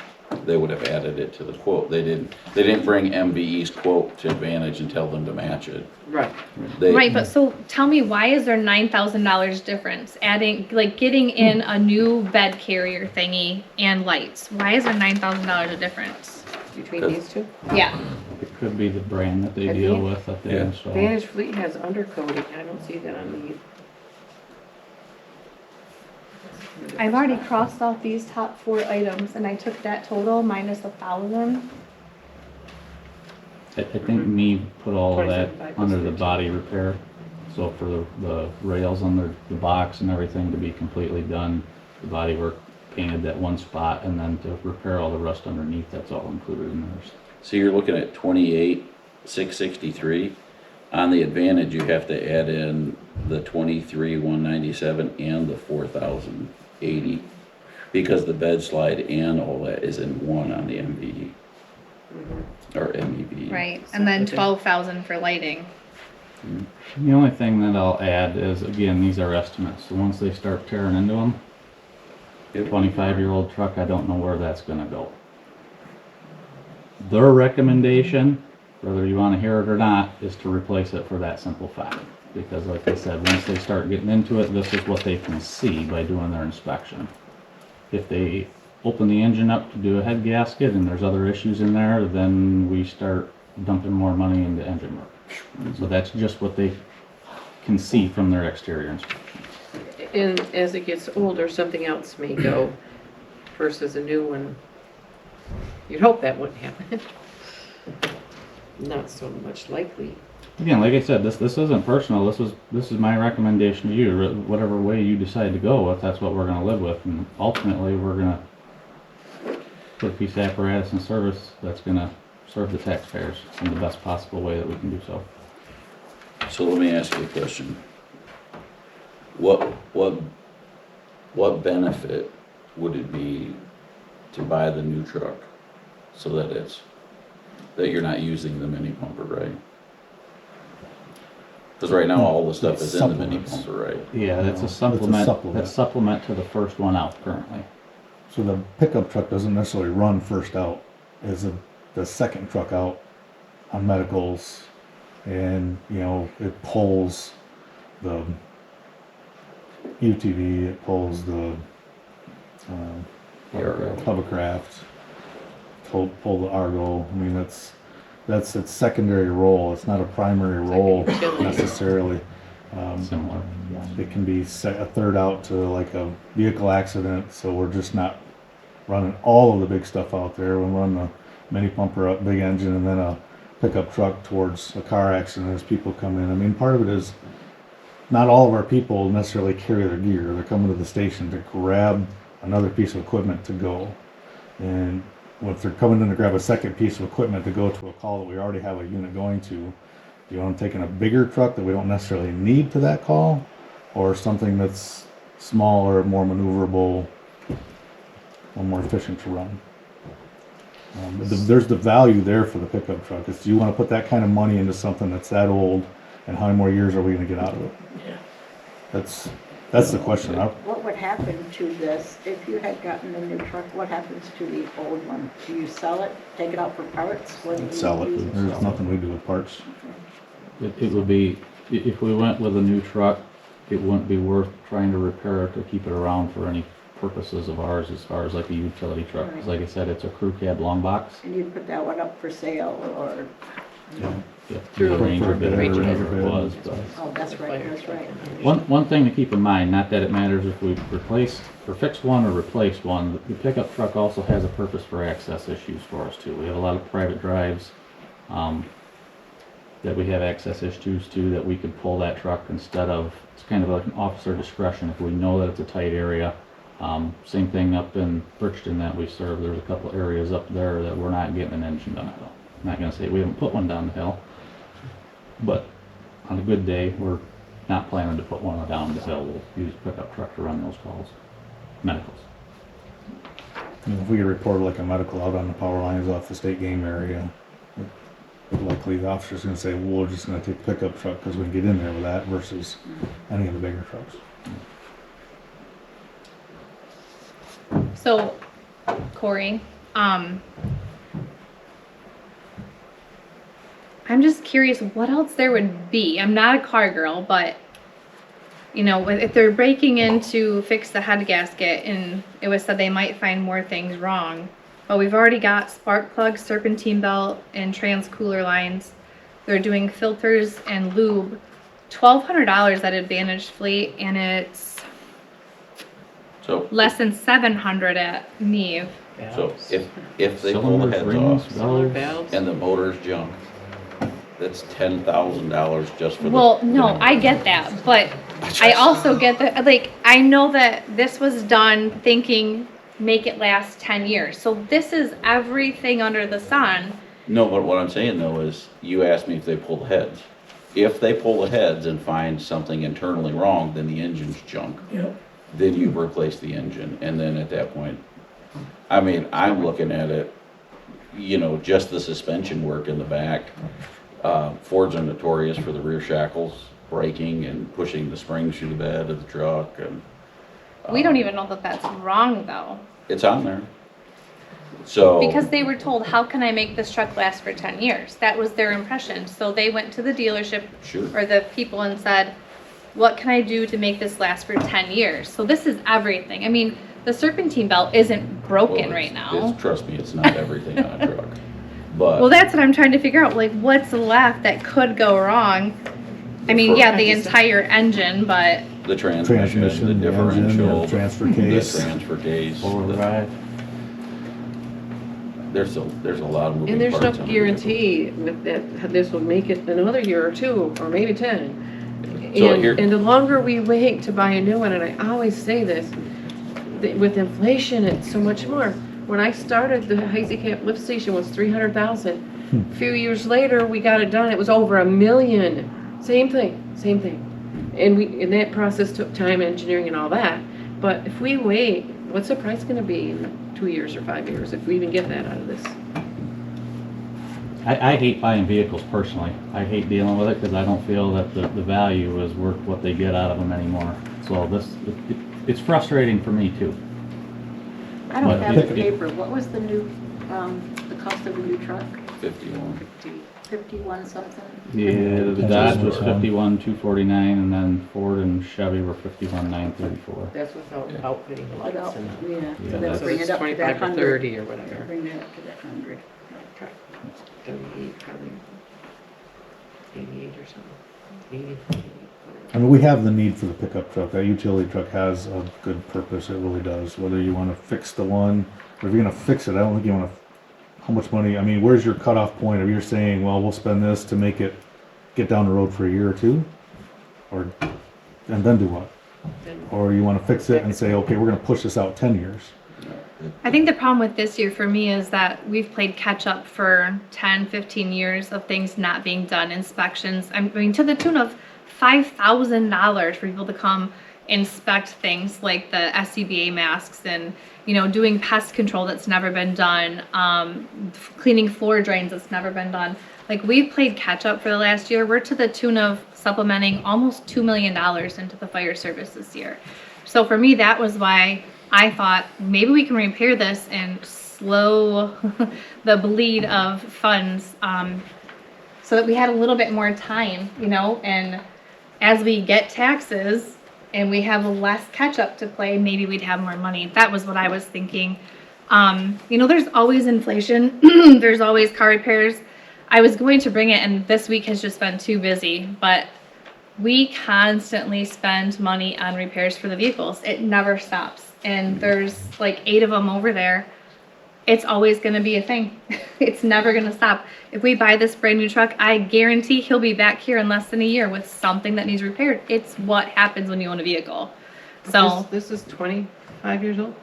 they would have added it to the quote. They didn't bring MVE's quote to Advantage and tell them to match it. Right. right, but so tell me, why is there $9,000 difference? Adding, like, getting in a new bed carrier thingy and lights. Why is there $9,000 of difference? Between these two? Yeah. It could be the brand that they Could deal be. with that they Yeah. install. Advantage Fleet has undercoating. I don't see that on the. I've already crossed off these top 4 items, and I took that total minus 1,000. I think me put all of that 27,500 under the plus body repair. So for the rails under the box and everything to be completely done, the body work painted that one spot, and then to repair all the rust underneath, that's all included in theirs. So you're looking at 28,663. On the Advantage, you have to add in the 23,197 and the 4,080 because the bed slide and all that is in one on the MVE or MEV. Right, and then 12,000 for lighting. The only thing that I'll add is, again, these are estimates. So once they start tearing into them, Yep. 25-year-old truck, I don't know where that's gonna go. Their recommendation, whether you wanna hear it or not, is to replace it for that simple fact. Because like I said, once they start getting into it, this is what they can see by doing their inspection. If they open the engine up to do a head gasket and there's other issues in there, then we start dumping more money into engine work. So that's just what they can see from their exterior inspection. And as it gets older, something else may go versus a new one. You'd hope that wouldn't happen. Not so much likely. Again, like I said, this isn't personal. This is my recommendation to you. Whatever way you decide to go with, that's what we're going to live with, and ultimately we're going to put a piece of apparatus in service that's going to serve the taxpayers in the best possible way that we can do so. So let me ask you a question. What benefit would it be to buy the new truck so that you're not using the mini pumper, right? Because right now all the stuff It's is in the mini supplements. pumper, right? Yeah, that's a It's a supplement. supplement. That's supplement to the first one out currently. So the pickup truck doesn't necessarily run first out, is the second truck out on medicals, and it pulls the UTV, it pulls the hovercraft, pull the Argo. I mean that's its secondary role. It's not a primary role necessarily. Similar. It can be a third out to like a vehicle accident, so we're just not running all of the big stuff out there. We run the mini pumper up, big engine, and then a pickup truck towards a car accident as people come in. I mean, part of it is not all of our people necessarily carry their gear. They're coming to the station to grab another piece of equipment to go. And if they're coming in to grab a second piece of equipment to go to a call that we already have a unit going to, do you want them taking a bigger truck that we don't necessarily need to that call, or something that's smaller, more maneuverable, or more efficient to run? There's the value there for the pickup truck. Is, do you want to put that kind of money into something that's that old, and how many more years are we going to get out of it? Yeah. That's That's the question. What would happen to this, if you had gotten a new truck, what happens to the old one? Do you sell it, take it out for parts? What do you Sell use it. There's nothing we do with parts. It would be, if we went with a new truck, it wouldn't be worth trying to repair it to keep it around for any purposes of ours as far as like a utility truck. 'Cause like I said, it's a crew cab long box. And you'd put that one up for sale or, Yeah, Through the Ranger bid or Ranger whatever it bid. was. But oh, that's right, that's right. one thing to keep in mind, not that it matters if we replace or fix one or replace one, the pickup truck also has a purpose for access issues for us too. We have a lot of private drives that we have access issues to, that we could pull that truck instead of, it's kind of like an officer discretion if we know that it's a tight area. Same thing up in Bridgeton that we serve, there's a couple areas up there that we're not getting an engine down the hill. I'm not gonna say we haven't put one down the hill, but on a good day, we're not planning to put one down the hill. We'll use a pickup truck to run those calls, medicals. If we get reported like a medical out on the power lines off the state game area, likely the officer's gonna say, well, we're just gonna take a pickup truck because we can get in there with that versus any of the bigger trucks. So, Corey, I'm just curious what else there would be. I'm not a car girl, but you know, if they're breaking in to fix the head gasket and it was said they might find more things wrong, but we've already got spark plugs, serpentine belt, and trans cooler lines. They're doing filters and lube. $1,200 at Advantage Fleet, and it's So, less than $700 at Neve. so if they pull the Cylinders, heads rings, off Solar valves. valves. and the motor's junk, that's $10,000 just for the. Well, no, I get that, but I also get that, like, I know that this was done thinking make it last 10 years. So this is everything under the sun. No, but what I'm saying though is, you asked me if they pull the heads. If they pull the heads and find something internally wrong, then the engine's junk. Yep. Then you replace the engine, and then at that point, I mean, I'm looking at it, you know, just the suspension work in the back. Fords are notorious for the rear shackles breaking and pushing the springs through the bed of the truck, and We don't even know that that's wrong though. it's on there. So. Because they were told, how can I make this truck last for 10 years? That was their impression. So they went to the dealership Sure. or the people and said, what can I do to make this last for 10 years? So this is everything. I mean, the serpentine belt isn't broken Well, right now. Trust me, it's not everything on a truck. But. Well, that's what I'm trying to figure out. Like, what's left that could go wrong? I mean, yeah, the entire engine, but The transmission, the Engine, differential, the transfer the case. transfer case. Overdrive. There's a lot of moving And there's parts. no on the guarantee that this will make it another year or two, or maybe 10. So And, here- and the longer we wait to buy a new one, and I always say this, with inflation, it's so much more. When I started, the Heisey Camp lift station was $300,000. A few years later, we got it done, it was over $1 million. Same thing. And that process took time, engineering and all that. But if we wait, what's the price gonna be in 2 years or 5 years, if we even get that out of this? I hate buying vehicles personally. I hate dealing with it because I don't feel that the value is worth what they get out of them anymore. So it's frustrating for me too. I don't But have it- the paper. What was the new, the cost of a new truck? 51. 51 something? Yeah, the Dodge was 51,249, and then Ford and Chevy were 51,934. That's without outfitting the lights Without, and. yeah, Yeah, so that's- that bring it up to that 25 or 100. 30 or whatever. Bring that up to that 100. 38, probably 88 or something. 80, I mean, we have the need for the pickup truck. That utility truck has a good purpose. It really does. Whether you want to fix the one, or if you're going to fix it, I don't think you want to. How much money? I mean, where's your cutoff point? If you're saying, well, we'll spend this to make it get down the road for a year or two, or and then do what? Or you want to fix it and say, okay, we're going to push this out 10 years. I think the problem with this year for me is that we've played catch up for 10, 15 years of things not being done, inspections. I mean, to the tune of $5,000 for people to come inspect things like the SCBA masks and, you know, doing pest control that's never been done, cleaning floor drains that's never been done. Like, we've played catch up for the last year. We're to the tune of supplementing almost $2 million into the fire service this year. So for me, that was why I thought maybe we can repair this and slow the bleed of funds, so that we had a little bit more time, you know, and as we get taxes and we have less catch up to play, maybe we'd have more money. That was what I was thinking. You know, there's always inflation. There's always car repairs. I was going to bring it, and this week has just been too busy, but we constantly spend money on repairs for the vehicles. It never stops. And there's like 8 of them over there. It's always going to be a thing. It's never going to stop. If we buy this brand new truck, I guarantee he'll be back here in less than a year with something that needs repaired. It's what happens when you own a vehicle. So This is 25 years old?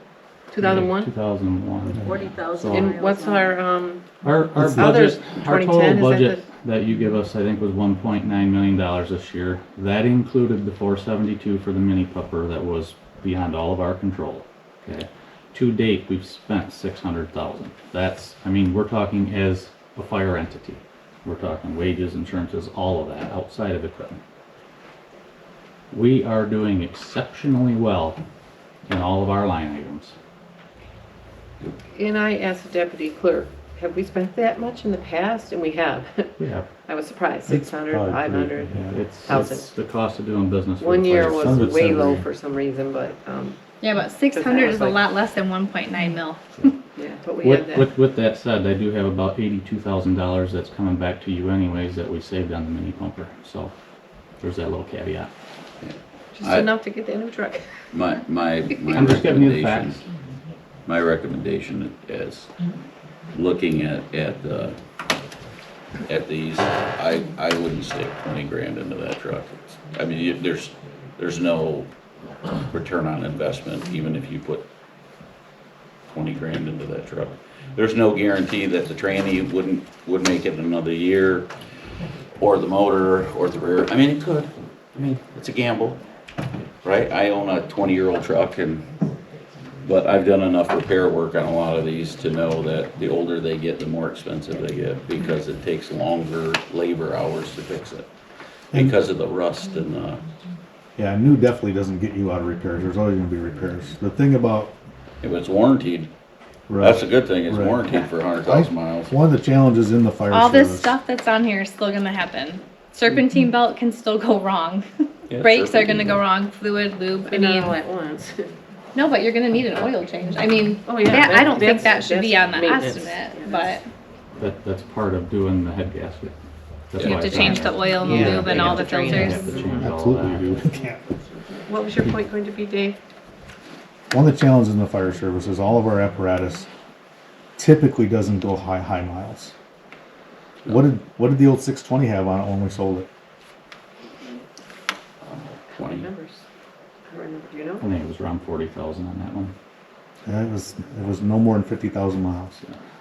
2001? 2001. 40,000 And what's our, Our Others, budget, our 2010, total is that budget that you give us, I think, was $1.9 million this year. That included the 472 for the mini pupper that was beyond all of our control. Okay. To date, we've spent 600,000. That's, I mean, we're talking as a fire entity. We're talking wages, insurances, all of that outside of equipment. We are doing exceptionally well in all of our line items. and I asked the deputy clerk, have we spent that much in the past? And we have. Yeah, I was surprised, It's 600, probably 500. it's the cost of doing business. with One the year fire was service. way low every- for some reason, but, yeah, but 600 was is a like- lot less than 1.9 mil. yeah, but we had that. With that said, I do have about $82,000 that's coming back to you anyways that we saved on the mini pumper. So there's that little caveat. Just I- enough to get the new truck. My I'm just giving you the recommendation, facts. my recommendation is looking at these, I wouldn't stick 20 grand into that truck. I mean, there's no return on investment, even if you put 20 grand into that truck. There's no guarantee that the tranny would make it another year, or the motor, or the rear. I mean, it could. I mean, it's a gamble, right? I own a 20-year-old truck, but I've done enough repair work on a lot of these to know that the older they get, the more expensive they get, because it takes longer labor hours to fix it, because of the rust and the. Yeah, new definitely doesn't get you out of repairs. There's always gonna be repairs. The thing about, If it's warranted, that's a good thing, it's Right. warranted for 100,000 miles. one of the challenges in the fire All this service- stuff that's on here is still going to happen. Serpentine belt can still go wrong. Yeah, Brakes are going to serpentine go belt. wrong. Fluid, lube. I But not mean, all at once. no, but you're going to need an oil change. I mean, Oh, yeah, that, I don't think that's- that should be that's on the maintenance. estimate, Yeah, but That's part of doing the head gasket. That's you why have to it's change on the there. oil and the Yeah, lube they and all have the to train You filters. have to change all Absolutely, that. you can't. What was your point going to be, Dave? One of the challenges in the fire service is all of our apparatus typically doesn't go high miles. What did the old 620 have on it when we sold it? 20. Numbers. I remember, do you know? I think it was around 40,000 on that one. Yeah, it was no more than 50,000 miles.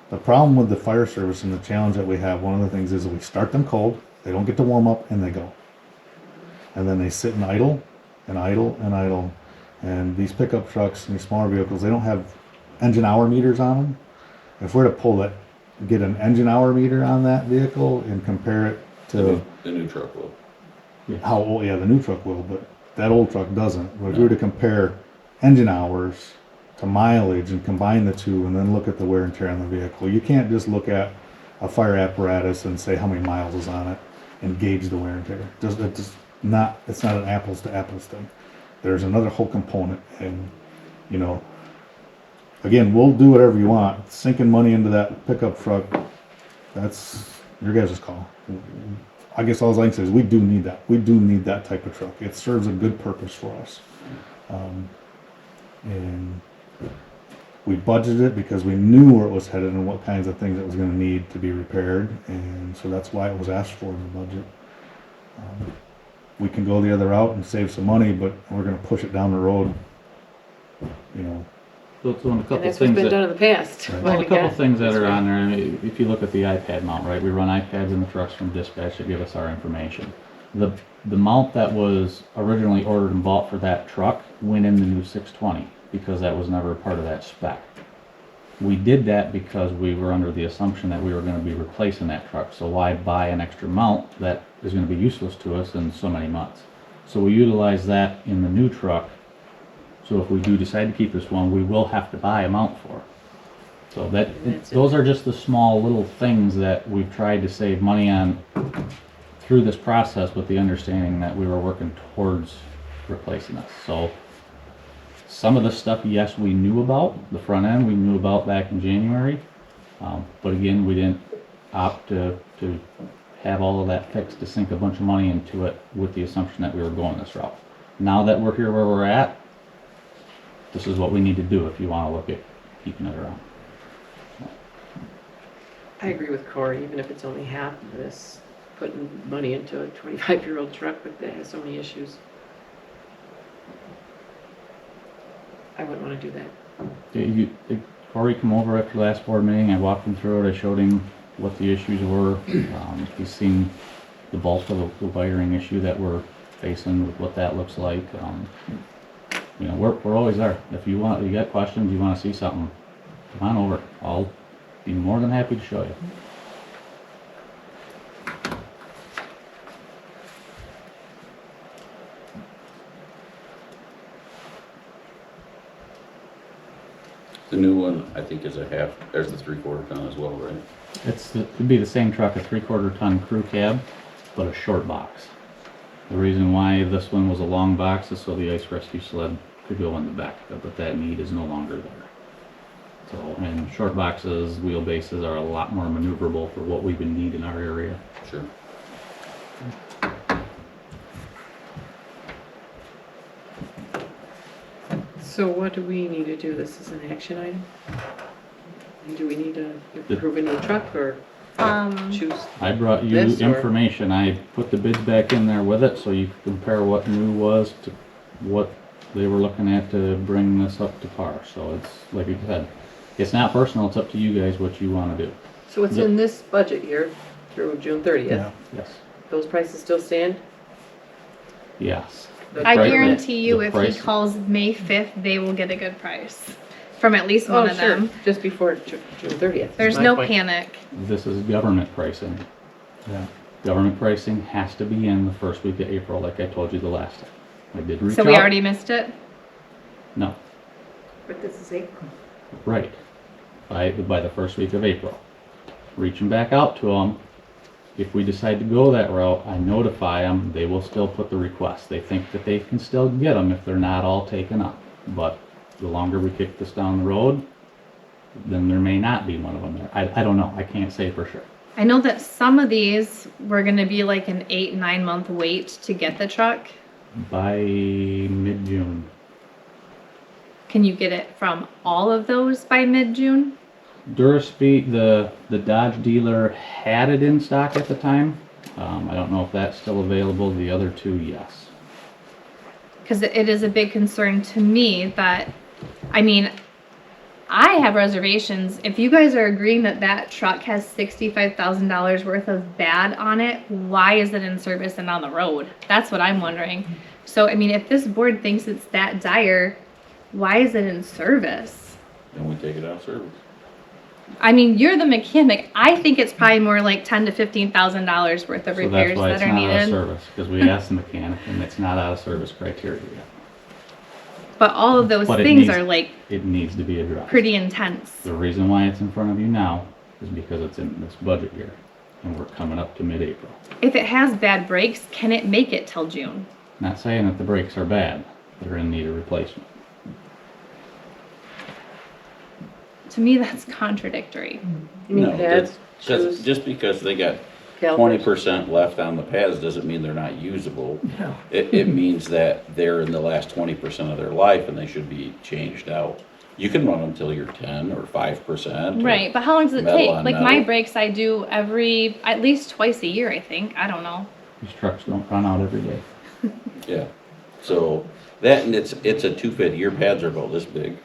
The problem with the fire service and the challenge that we have, one of the things is that we start them cold, they don't get to warm up, and they go. And then they sit and idle, and idle, and idle. And these pickup trucks and these smaller vehicles, they don't have engine hour meters on them. If we're to pull it, get an engine hour meter on that vehicle and compare it to The new truck will. how old, yeah, the new truck will, but that old truck doesn't. But if we were to compare engine hours to mileage and combine the two and then look at the wear and tear on the vehicle, you can't just look at a fire apparatus and say how many miles is on it and gauge the wear and tear. It's not an apples to apples thing. There's another whole component, and you know, again, we'll do whatever you want. Sinking money into that pickup truck, that's your guys' call. I guess all I can say is we do need that. We do need that type of truck. It serves a good purpose for us. And we budgeted it because we knew where it was headed and what kinds of things it was going to need to be repaired. And so that's why it was asked for in the budget. We can go the other route and save some money, but we're going to push it down the road, you know. So it's one of a And couple that's what's things been that, done in the past. Right. Why well, we a couple got- things that that's are right. on there. I mean, if you look at the iPad mount, right, we run iPads in the trucks from dispatch that give us our information. The mount that was originally ordered and bought for that truck went in the new 620 because that was never a part of that spec. We did that because we were under the assumption that we were going to be replacing that truck. So why buy an extra mount that is going to be useless to us in so many months? So we utilize that in the new truck. So if we do decide to keep this one, we will have to buy a mount for it. So those are just the small little things that we've tried to save money on through this process, with the understanding that we were working towards replacing this. So some of the stuff, yes, we knew about. The front end we knew about back in January. But again, we didn't opt to have all of that fixed, to sink a bunch of money into it with the assumption that we were going this route. Now that we're here where we're at, this is what we need to do if you want to look at keeping it around. I agree with Corey, even if it's only half of this, putting money into a 25-year-old truck that has so many issues. I wouldn't want to do that. Did Corey come over after the last board meeting? I walked him through it. I showed him what the issues were. He's seen the bulk of the wiring issue that we're facing with what that looks like. You know, we're always there. If you got questions, you want to see something, come on over. I'll be more than happy to show you. The new one, I think, is a half, there's the 3/4 ton as well, right? It'd be the same truck, a 3/4 ton crew cab, but a short box. The reason why this one was a long box is so the ice rescue sled could go in the back, but that need is no longer there. So, and short boxes, wheelbases are a lot more maneuverable for what we would need in our area. Sure. So what do we need to do? This is an action item? Do we need to approve a new truck or choose? I brought you This or- information. I put the bids back in there with it so you could compare what new was to what they were looking at to bring this up to par. So it's, like I said, it's not personal. It's up to you guys what you want to do. So it's in this budget year through June 30th? Yeah. Yes. Those prices still stand? Yes. The I Right. guarantee you, The if price- he calls May 5th, they will get a good price from at least one Oh, of sure, them. just before June 30th. is There's my no point. panic. This is government pricing. Yeah. Government pricing has to be in the first week of April, like I told you the last time. I did reach So out. we already missed it? No, But this is April. right. By the first week of April. Reaching back out to them. If we decide to go that route, I notify them, they will still put the request. They think that they can still get them if they're not all taken up. But the longer we kick this down the road, then there may not be one of them there. I don't know. I can't say for sure. I know that some of these were gonna be like an 8-9 month wait to get the truck. By mid-June. Can you get it from all of those by mid-June? Duraspeed, the Dodge dealer had it in stock at the time. I don't know if that's still available. The other two, yes. Because it is a big concern to me that, I mean, I have reservations. If you guys are agreeing that that truck has $65,000 worth of bad on it, why is it in service and on the road? That's what I'm wondering. So, I mean, if this board thinks it's that dire, why is it in service? Then we take it out of service. I mean, you're the mechanic. I think it's probably more like $10,000 to $15,000 worth of So repairs that's why that it's are not out of needed. service, because we asked the mechanic and it's not out of service criteria yet. But all of those But it things needs- are like It needs to be addressed. pretty intense. The reason why it's in front of you now is because it's in this budget year and we're coming up to mid-April. If it has bad brakes, can it make it till June? Not saying that the brakes are bad, they're in need of replacement. To me, that's contradictory. You mean No, pads, Just, shoes, just because they got calipers? 20% left on the pads doesn't mean they're not usable. It means that they're in the last 20% of their life and they should be changed out. You can run them till you're 10 or 5%. or- Right, but how long does it metal take? on Like my metal. brakes I do at least twice a year, I think. I don't know. These trucks don't run out every day. Yeah, so that, and it's a 2-fit, your pads are about this big.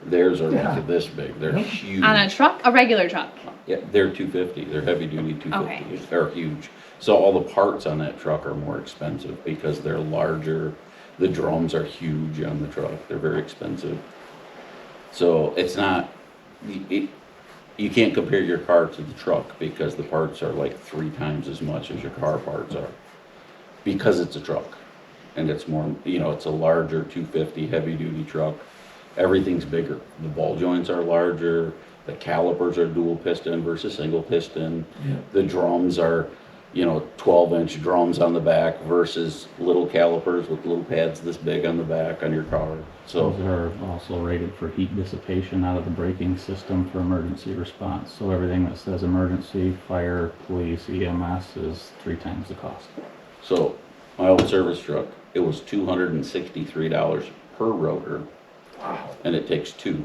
Theirs are like this big, they're huge. On a truck, a regular truck. Yeah, they're 250, they're heavy duty 250, Okay. they're huge. So all the parts on that truck are more expensive because they're larger. The drums are huge on the truck, they're very expensive. So it's not, you can't compare your car to the truck because the parts are like 3 times as much as your car parts are. Because it's a truck and it's more, it's a larger 250 heavy duty truck. Everything's bigger. The ball joints are larger. The calipers are dual piston versus single piston. Yeah. The drums are, 12-inch drums on the back versus little calipers with little pads this big on the back on your car. Those So, are also rated for heat dissipation out of the braking system for emergency response. So everything that says emergency, fire, police, EMS is 3 times the cost. so my old service truck, it was $263 per rotor. Wow. And it takes 2.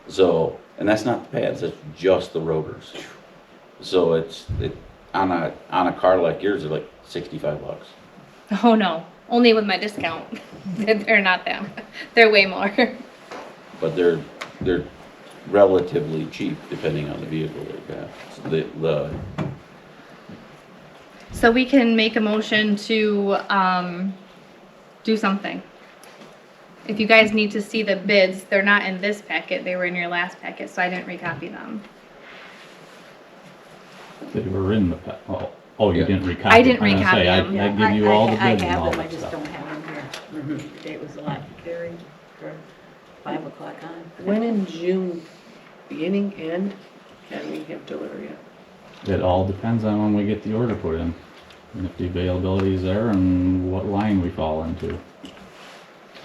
So, and that's not the pads, that's just the rotors. So on a car like yours, it's like $65. Oh no, only with my discount. They're not them. They're way more. But they're relatively cheap depending on the vehicle they got. So So we can make a motion to do something. If you guys need to see the bids, they're not in this packet, they were in your last packet, so I didn't recopy them. They were in the, you Yeah. didn't recopy. I didn't I'm gonna say, recopy them. I give you all the I bids and have all them, I that just don't stuff. have them here. The date was a lot to carry for 5 o'clock on. When in June, beginning, end, can we have delivery? It all depends on when we get the order put in. And if the availability is there and what line we fall into.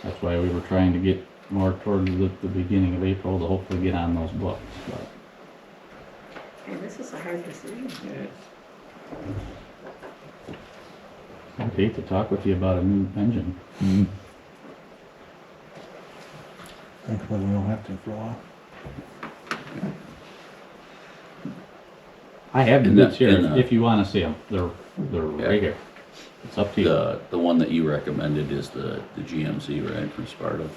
That's why we were trying to get more towards the beginning of April to hopefully get on those books. But Hey, this is a hard decision. I'd hate to talk with you about a new engine. Thankfully, we don't have to for a while. I have the And the- bids here and the- if you want to see them. They're right here. It's up to you. the one that you recommended is the GMC, right, from Sparta?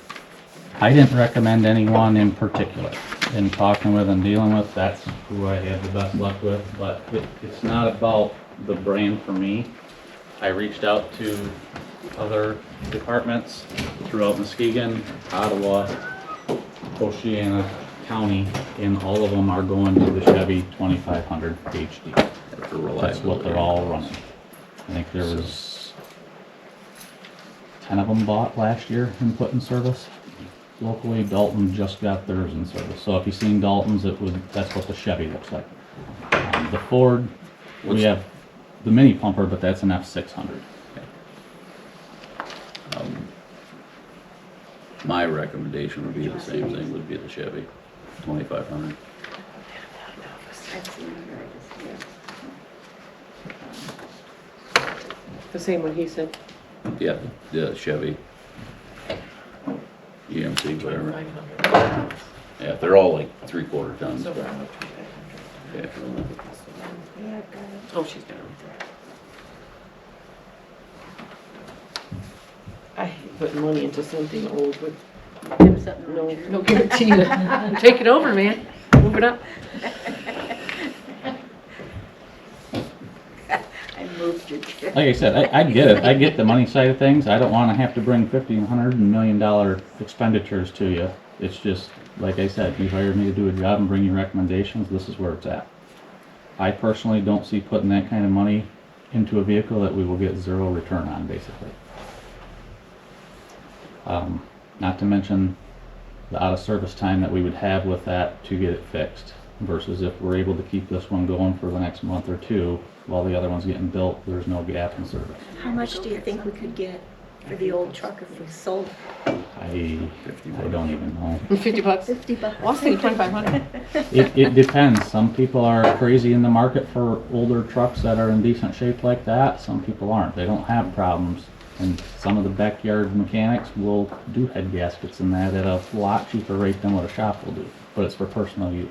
I didn't recommend anyone in particular. In talking with and dealing with, that's who I had the best luck with, but it's not about the brand for me. I reached out to other departments throughout Muskegon, Ottawa, Oceana County, and all of them are going to the Chevy 2500 HD. For reliability. That's what they're all running. I think there was 10 of them bought last year and put in service. Locally, Dalton just got theirs in service. So if you've seen Dalton's, that's what the Chevy looks like. The Ford, we have the mini pumper, but that's an F600. My recommendation would be the same thing, would be the Chevy 2500. I've seen them here, I just, The same one he said. Yeah, the Chevy. GMC, whatever. 500. Yeah, they're all like 3/4 tons. So we're on with 2500. Yeah. yeah, I've got it. Oh, she's got it. I hate putting money into something old with Give something no, on your- no guarantee to take it over, man. Move it up. I moved your chair. Like I said, I get it. I get the money side of things. I don't want to have to bring $50 and $100 and $1 million expenditures to you. It's just, like I said, you hired me to do a job and bring you recommendations. This is where it's at. I personally don't see putting that kind of money into a vehicle that we will get 0 return on, basically. Not to mention the out of service time that we would have with that to get it fixed versus if we're able to keep this one going for the next month or 2 while the other one's getting built, there's no gap in service. How much do you think we could get for the old truck if we sold I don't even know. 50 bucks. 50 bucks? I was thinking 2500. It depends. Some people are crazy in the market for older trucks that are in decent shape like that. Some people aren't. They don't have problems. And some of the backyard mechanics will do head gaskets and that at a lot cheaper rate than what a shop will do. But it's for personal use.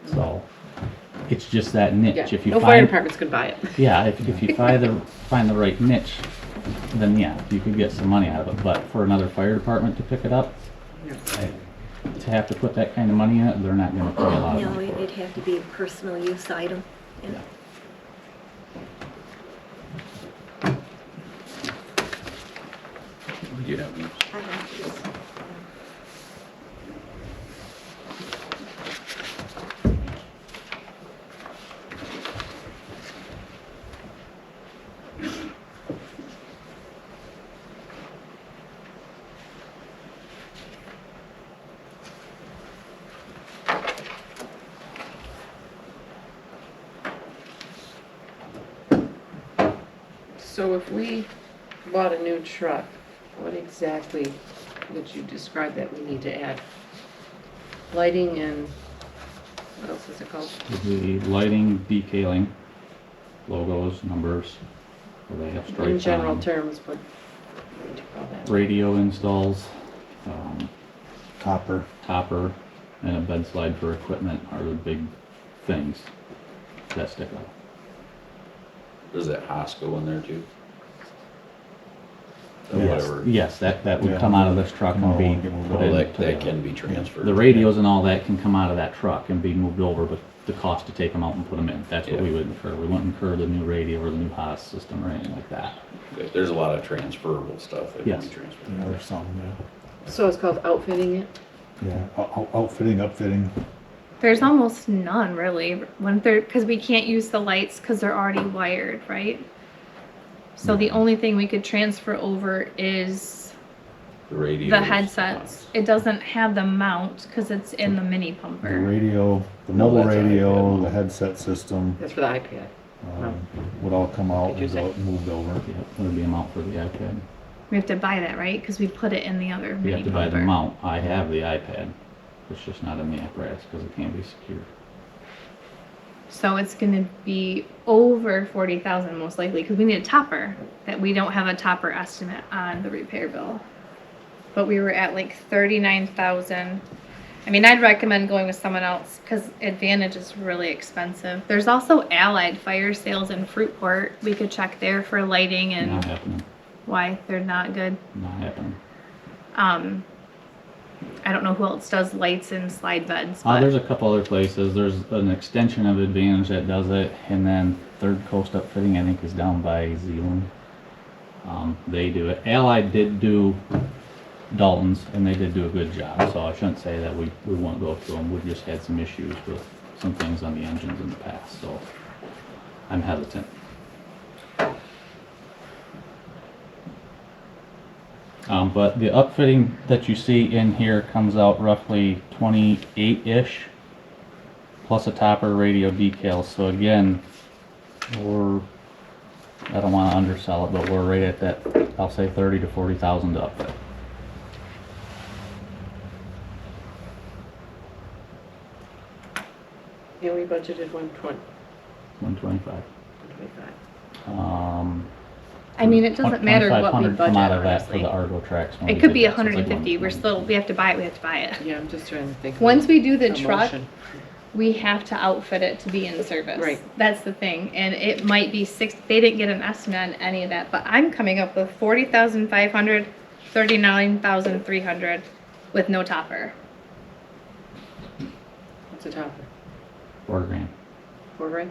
So it's just that niche. Yeah, If you no fire find, departments could buy it. yeah, if you find the right niche, then yeah, you could get some money out of it. But for another fire department to pick it up, to have to put that kind of money in it, they're not gonna pay a lot of No, money for it'd it. have to be a personal use item. Yeah. What do you have? I have this. So if we bought a new truck, what exactly would you describe that we need to add? Lighting and, what else is it called? The lighting, decaling, logos, numbers, where they have stripes In general on them. terms, what would you call that? Radio installs, Topper. topper, and a bed slide for equipment are the big things that stick out. Does that Haas go in there too? Or Yes. Whatever. Yes, that would Yeah. come out of this truck and be Get moved put over. in. That can be transferred. The radios and all that can come out of that truck and be moved over, but the cost to take them out and put them in, that's what Yeah. we would incur. We wouldn't incur the new radio or the new Haas system or anything like that. There's a lot of transferable stuff that can Yes. be transferred. Yeah, there's some, So it's called outfitting it? yeah. Outfitting, upfitting. There's almost none really when they're because we can't use the lights because they're already wired, right? So the only thing we could transfer over is The radio. the headsets. It doesn't have the mount because it's in the mini The pumper. radio, the No, mobile that's an radio, iPad. the headset system, That's for the iPad. would all come out Did you and say? go moved over. Yeah, that would be a mount for the iPad. We have to buy that, right? Because we put it in the other You mini have to buy the pumper. mount. I have the iPad. It's just not in the apparatus because it can't be secured. So it's gonna be over 40,000 most likely because we need a topper. That we don't have a topper estimate on the repair bill. But we were at like 39,000. I mean, I'd recommend going with someone else because Advantage is really expensive. There's also Allied Fire Sales in Fruitport. We could check there for lighting and Not happening. why they're not good. Not happening. I don't know who else does lights and slide beds, but There's a couple other places. There's an extension of Advantage that does it, and then Third Coast Upfitting, I think, is down by Zealand. They do it. Allied did do Dalton's, and they did do a good job, so I shouldn't say that we won't go to them. We've just had some issues with some things on the engines in the past, so I'm hesitant. But the upfitting that you see in here comes out roughly 28-ish, plus a topper, radio, decals. So again, I don't want to undersell it, but we're right at that, I'll say 30 to 40,000 to upfit. And we budgeted 120, 125. 125. I mean, it doesn't matter what we 2,500 budget, come out of that for honestly. the Argo tracks. when It we could did be that, so it's like 150. We're 120. still, we have to buy it, we have to buy it. Yeah, I'm just trying to think. of Once we do the a truck, motion. we have to outfit it to be in service. Right. That's the thing. And it might be they didn't get an estimate on any of that, but I'm coming up with 40,500, 39,300 with no topper. What's the topper? $4,000. 4 grand?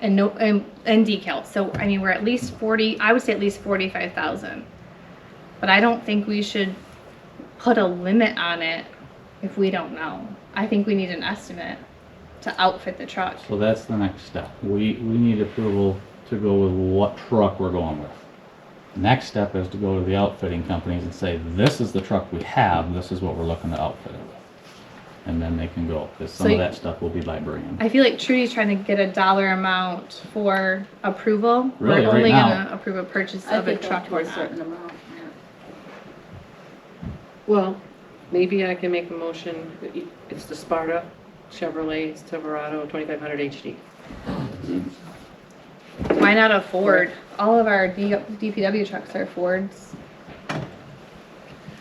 And no, and decal. So, I mean, we're at least 40, I would say at least 45,000. But I don't think we should put a limit on it if we don't know. I think we need an estimate to outfit the truck. So that's the next step. We need approval to go with what truck we're going with. Next step is to go to the outfitting companies and say, this is the truck we have, this is what we're looking to outfit it with. And then they can go, because some So of that stuff will be by brand. I feel like Trudy's trying to get a dollar amount for approval. Really, We're right only now- gonna approve a purchase I of a think truck up to or a not. certain amount, yeah. Well, maybe I can make a motion. It's the Sparta Chevrolet Silverado 2500 HD. Why not a Ford? All of our DPW trucks are Fords.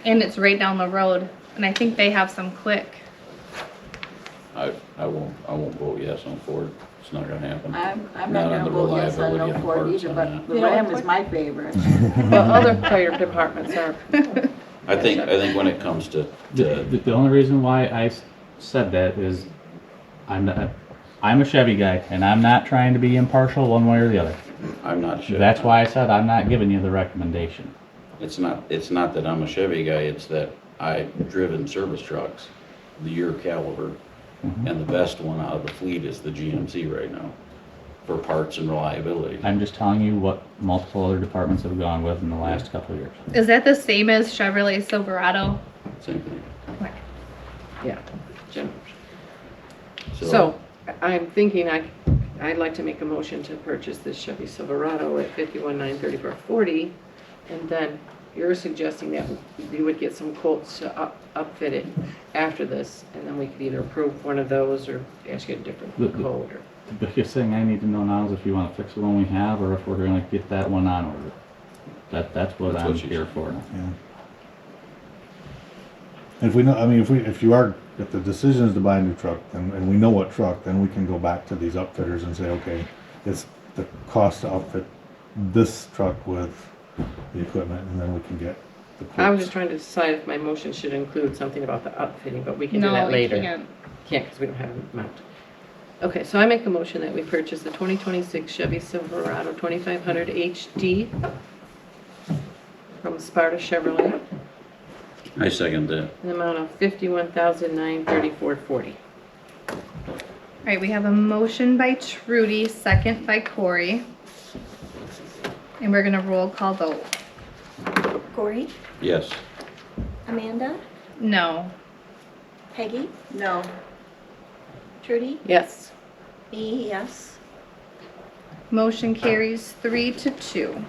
And it's right down the road. And I think they have some quick. I won't vote yes on Ford. It's not gonna happen. I'm Not not on gonna the vote yes on reliability no of Ford parts either, on but that. the You know, Ram what- is my favorite. Well, other fire departments are I think when it comes to, The only reason why I said that is I'm a Chevy guy, and I'm not trying to be impartial one way or the other. I'm not sure. That's why I said I'm not giving you the recommendation. It's not that I'm a Chevy guy, it's that I've driven service trucks, the year caliber, and the best one out of the fleet is the GMC right now, for parts and reliability. I'm just telling you what multiple other departments have gone with in the last couple of years. Is that the same as Chevrolet Silverado? Same thing. Yeah. Jim. So, I'm thinking I'd like to make a motion to purchase this Chevy Silverado at $51,934.40, and then you're suggesting that you would get some quotes to upfit it after this, and then we could either approve one of those or ask you a different code. Or The biggest thing I need to know now is if you want to fix the one we have, or if we're going to get that one on order. That's what I'm here for now. Yeah. If we know, I mean, if the decision is to buy a new truck, and we know what truck, then we can go back to these upfitters and say, okay, it's the cost to outfit this truck with the equipment, and then we can get the quotes. I was just trying to decide if my motion should include something about the upfitting, but we can do No, that we later. can't. Can't because we don't have an amount. Okay, so I make a motion that we purchase the 2026 Chevy Silverado 2500 HD from Sparta Chevrolet I second that. in the amount of $51,934.40. All right, we have a motion by Trudy, second by Corey. And we're gonna roll call vote. Corey, Yes. Amanda, No. Peggy, No, Trudy, Yes. me, yes. Motion carries 3-2.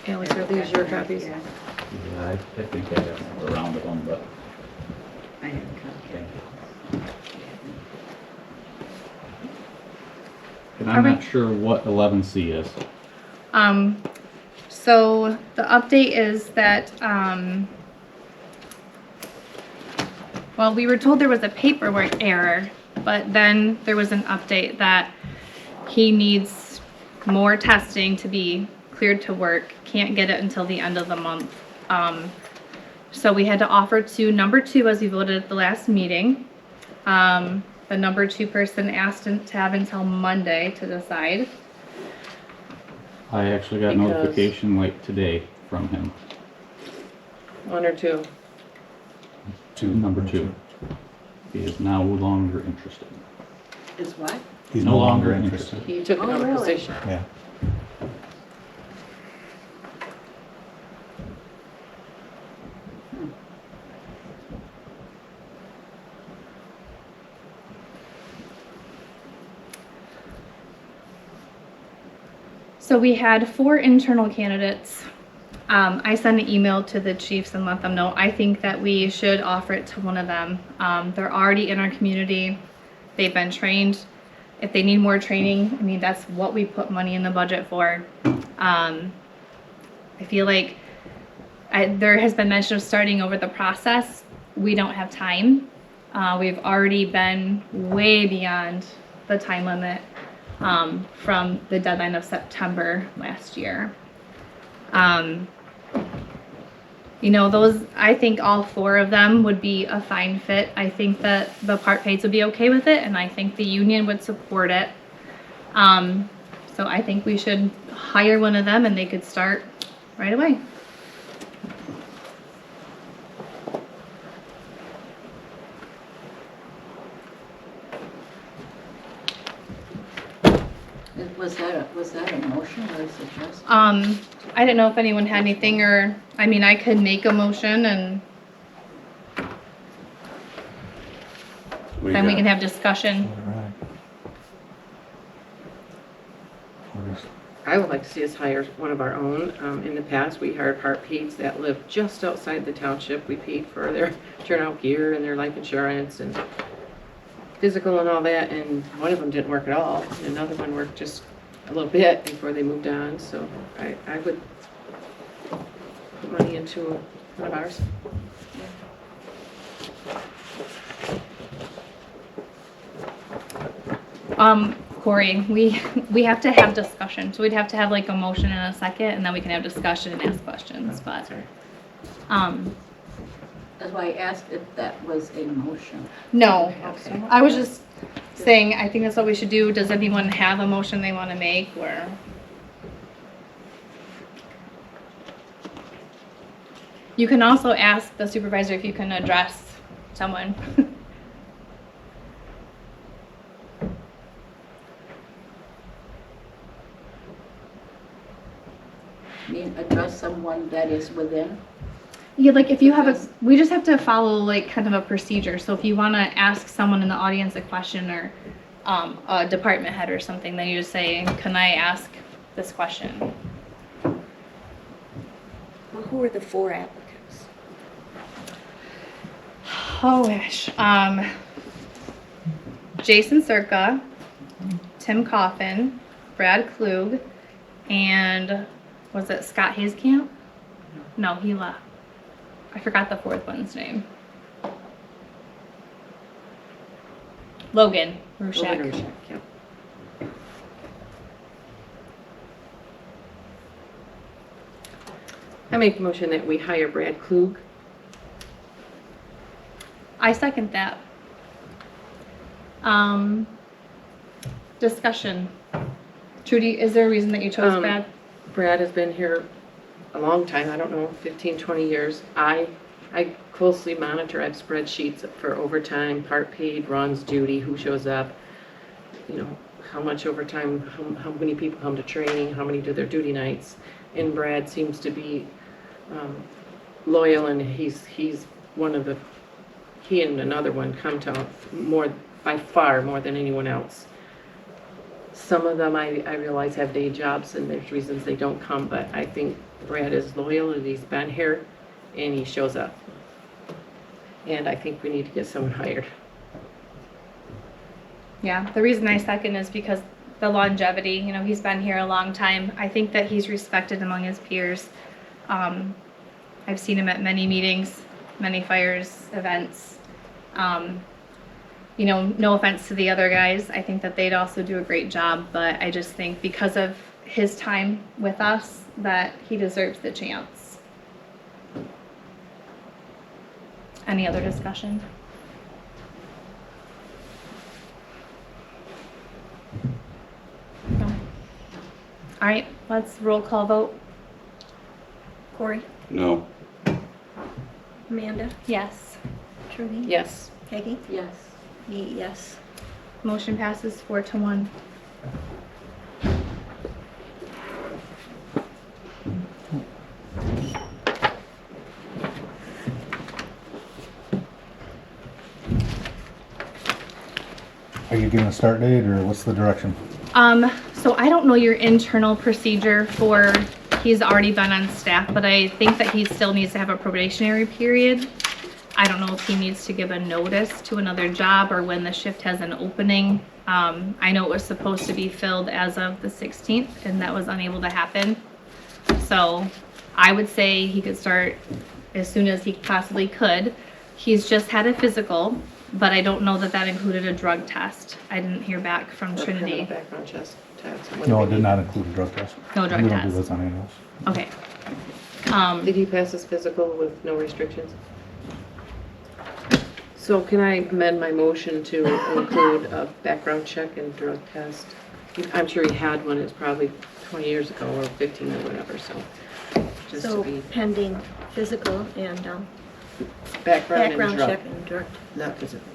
Alex, are these your copies? Yeah, Yeah, I think I have a round of them, but I have a copy. thank you. And I'm Are we- not sure what 11C is. So the update is that, well, we were told there was a paperwork error, but then there was an update that he needs more testing to be cleared to work, can't get it until the end of the month. So we had to offer to number 2 as we voted at the last meeting. The number 2 person asked him to have until Monday to decide. I actually got Because- notification like today from him. One or two? Number 2. He is no longer interested. Is what? He's No longer interested. He took Oh, another really? position. Yeah. So we had 4 internal candidates. I sent an email to the chiefs and let them know I think that we should offer it to one of them. They're already in our community. They've been trained. If they need more training, I mean, that's what we put money in the budget for. I feel like there has been mention of starting over the process. We don't have time. We've already been way beyond the time limit from the deadline of September last year. You know, I think all 4 of them would be a fine fit. I think that the part pays would be okay with it, and I think the union would support it. So I think we should hire one of them and they could start right away. Was that a motion or a suggestion? I didn't know if anyone had anything, or, I mean, I could make a motion and then we can have discussion. All right. I would like to see us hire one of our own. In the past, we hired part pays that lived just outside the township. We paid for their turnout gear and their life insurance and physical and all that, and one of them didn't work at all. And another one worked just a little bit before they moved on, so I would put money into one of ours. Corey, we have to have discussion, so we'd have to have like a motion and a second, and then we can have discussion and ask questions, but, That's why I asked if that was a motion. no. Okay. I was just saying, I think that's what we should do. Does anyone have a motion they want to make, or? You can also ask the supervisor if you can address someone. I mean, address someone that is within. Yeah, like if you have a, we just have to follow like kind of a procedure. So if you want to ask someone in the audience a question or a department head or something, then you just say, can I ask this question? Well, who are the 4 applicants? Oh gosh. Jason Circa, Tim Coffin, Brad Klug, and was it Scott Hazekamp? No, he left. I forgot the 4th one's name. Logan Rushek. Yep. I make a motion that we hire Brad Klug. I second that. Discussion. Trudy, is there a reason that you chose Brad? Brad has been here a long time, I don't know, 15, 20 years. I closely monitor, I have spreadsheets for overtime, part paid, runs, duty, who shows up, you know, how much overtime, how many people come to training, how many do their duty nights. And Brad seems to be loyal, and he's one of the, he and another one come to more, by far more than anyone else. Some of them I realize have day jobs and there's reasons they don't come, but I think Brad is loyal and he's been here and he shows up. And I think we need to get someone hired. Yeah, the reason I second is because the longevity, you know, he's been here a long time. I think that he's respected among his peers. I've seen him at many meetings, many fires, events. You know, no offense to the other guys. I think that they'd also do a great job, but I just think because of his time with us that he deserves the chance. Any other discussion? No. All right, let's roll call vote. Corey? No. Amanda? Yes. Trudy? Yes. Peggy? Yes. Me, yes. Motion passes 4-1. Are you giving a start date or what's the direction? So I don't know your internal procedure for, he's already been on staff, but I think that he still needs to have a probationary period. I don't know if he needs to give a notice to another job or when the shift has an opening. I know it was supposed to be filled as of the 16th and that was unable to happen. So I would say he could start as soon as he possibly could. He's just had a physical, but I don't know that that included a drug test. I didn't hear back from Or Trinity. background test. No, it did not include a drug test. No drug We don't test. do this on animals. Okay. Did he pass his physical with no restrictions? So can I amend my motion to include a background check and drug test? I'm sure he had one, it's probably 20 years ago or 15 or whatever, so just So to be pending physical and background background and drug, check and drug. not physical.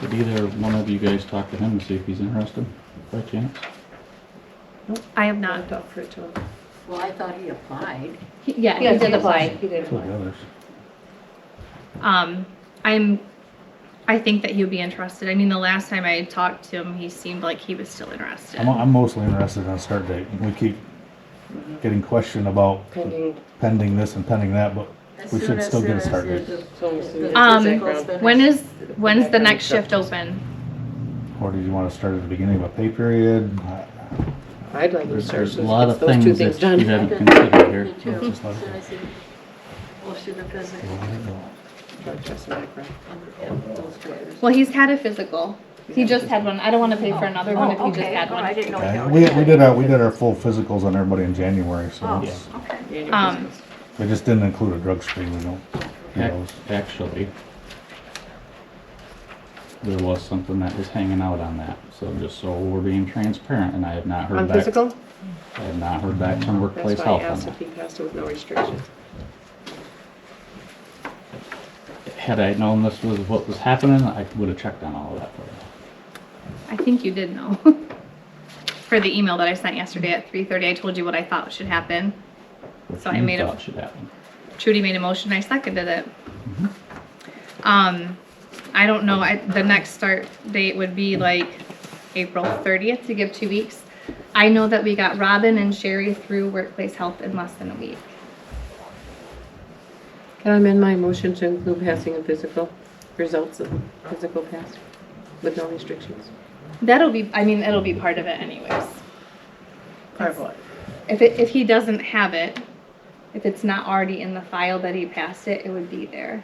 Did either one of you guys talk to him to see if he's interested by chance? I have Not not. talk for it to him. Well, I thought he applied. Yeah, he did apply. He did So the apply. others. I think that he would be interested. I mean, the last time I talked to him, he seemed like he was still interested. I'm mostly interested in a start date. We keep getting questioned about Pending, this and pending that, but we should still get a start date. so as soon as Um, the background. When's the next shift open? Or do you want to start at the beginning of a pay period? I'd like to There's start, so a lot let's of get those two things things that you done. haven't considered here. Just let it go. We'll do the physical. Drug test and background. Well, he's had a physical. He just had one. I don't want to pay for another one if he just had Oh, I one. didn't know. Yeah, he already we did our full physicals on everybody in January, so Oh, it's, okay. we just didn't include a drug screen, we don't. do those. Actually, there was something that was hanging out on that, so just so we're being transparent, and I have not heard On back. physical? I have not heard back from workplace That's why I health on asked that. if he passed it with no restrictions. Had I known this was what was happening, I would have checked on all of that for you. I think you did know. For the email that I sent yesterday at 3:30, I told you what I thought should happen. What So I you made a- thought should happen. Trudy made a motion, I seconded it. I don't know, the next start date would be like April 30th to give 2 weeks. I know that we got Robin and Sherry through workplace health in less than a week. Can I amend my motion to include passing of physical, results of physical pass with no restrictions? It'll be part of it anyways. Part of what? If he doesn't have it, if it's not already in the file that he passed it, it would be there.